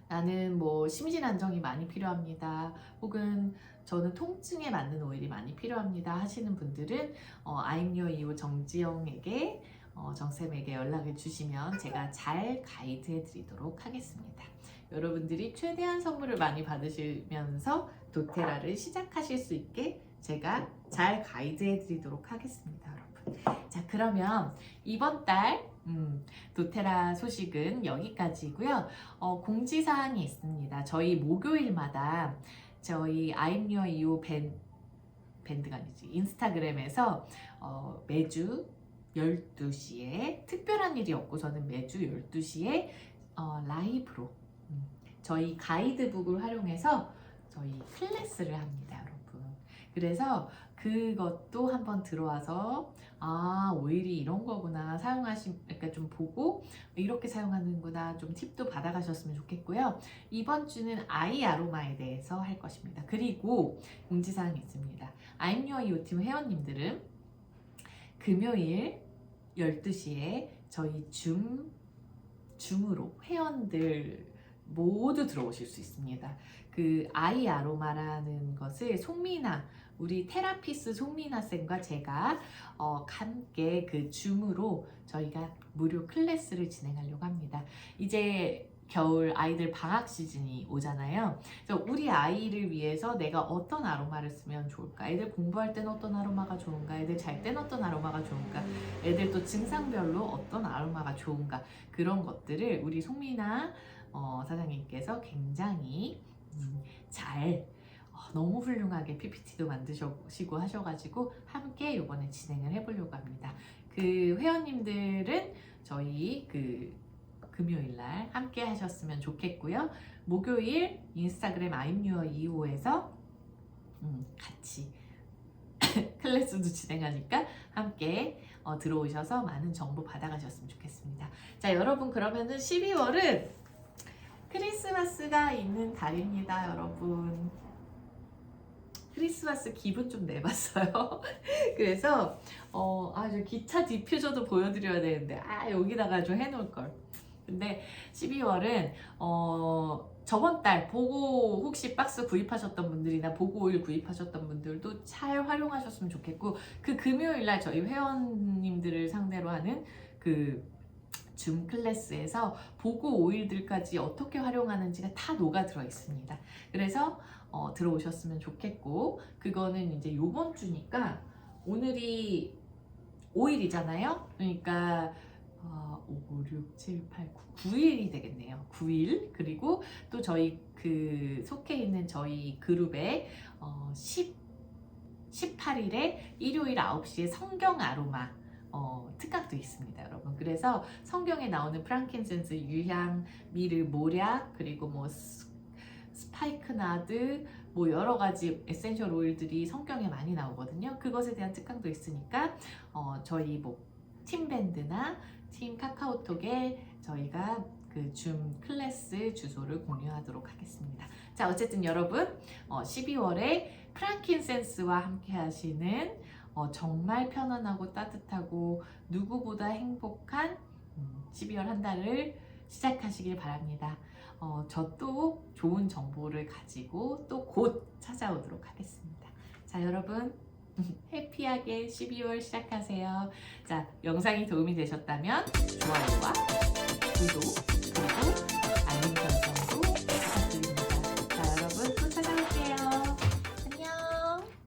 나는 뭐 심신 안정이 많이 필요합니다, 혹은 저는 통증에 맞는 오일이 많이 필요합니다 하시는 분들은 I'm Your EO 정지영에게 정쌤에게 연락을 주시면 제가 잘 가이드해 드리도록 하겠습니다. 여러분들이 최대한 선물을 많이 받으시면서 도테라를 시작하실 수 있게 제가 잘 가이드해 드리도록 하겠습니다, 여러분. 자, 그러면 이번 달 도테라 소식은 여기까지고요. 공지사항이 있습니다. 저희 목요일마다 저희 I'm Your EO 밴드가 아니지, 인스타그램에서 매주 12시에 특별한 일이 없고서는 매주 12시에 라이브로 저희 가이드북을 활용해서 저희 클래스를 합니다, 여러분. 그래서 그것도 한번 들어와서 오일이 이런 거구나, 그러니까 좀 보고 이렇게 사용하는구나, 좀 팁도 받아가셨으면 좋겠고요. 이번 주는 아이 아로마에 대해서 할 것입니다. 그리고 공지사항이 있습니다. I'm Your EO 팀 회원님들은 금요일 12시에 저희 줌으로 회원들 모두 들어오실 수 있습니다. 그 아이 아로마라는 것을 우리 테라피스 송미나 쌤과 제가 함께 그 줌으로 저희가 무료 클래스를 진행하려고 합니다. 이제 겨울 아이들 방학 시즌이 오잖아요. 그래서 우리 아이를 위해서 내가 어떤 아로마를 쓰면 좋을까? 애들 공부할 때는 어떤 아로마가 좋은가? 애들 잘 때는 어떤 아로마가 좋은가? 애들 또 증상별로 어떤 아로마가 좋은가? 그런 것들을 우리 송미나 사장님께서 굉장히 잘 너무 훌륭하게 PPT도 만드시고 하셔가지고 함께 이번에 진행을 해보려고 합니다. 그 회원님들은 저희 금요일날 함께 하셨으면 좋겠고요. 목요일 인스타그램 I'm Your EO에서 같이 클래스도 진행하니까 함께 들어오셔서 많은 정보 받아가셨으면 좋겠습니다. 자, 여러분, 그러면은 12월은 크리스마스가 있는 달입니다, 여러분. 크리스마스 기분 좀 내봤어요. 그래서 저 기차 디퓨저도 보여드려야 되는데 여기다가 좀 해놓을걸. 근데 12월은 저번 달 보고 혹시 박스 구입하셨던 분들이나 보고 오일 구입하셨던 분들도 잘 활용하셨으면 좋겠고, 그 금요일날 저희 회원님들을 상대로 하는 줌 클래스에서 보고 오일들까지 어떻게 활용하는지가 다 녹아들어 있습니다. 그래서 들어오셨으면 좋겠고, 그거는 이제 요번 주니까 오늘이 5일이잖아요. 그러니까 5, 6, 7, 8, 9일이 되겠네요. 9일. 그리고 또 저희 속해 있는 저희 그룹에 18일에 일요일 9시에 성경 아로마 특강도 있습니다, 여러분. 그래서 성경에 나오는 프랑킨센스, 유향, 미르, 모략, 그리고 뭐 스파이크나드, 뭐 여러 가지 에센셜 오일들이 성경에 많이 나오거든요. 그것에 대한 특강도 있으니까 저희 뭐 팀밴드나 팀 카카오톡에 저희가 그 줌 클래스 주소를 공유하도록 하겠습니다. 자, 어쨌든 여러분, 12월에 프랑킨센스와 함께 하시는 정말 편안하고 따뜻하고 누구보다 행복한 12월 한 달을 시작하시길 바랍니다. 저 또 좋은 정보를 가지고 또 곧 찾아오도록 하겠습니다. 자, 여러분, 해피하게 12월 시작하세요. 자, 영상이 도움이 되셨다면 좋아요와 구독 그리고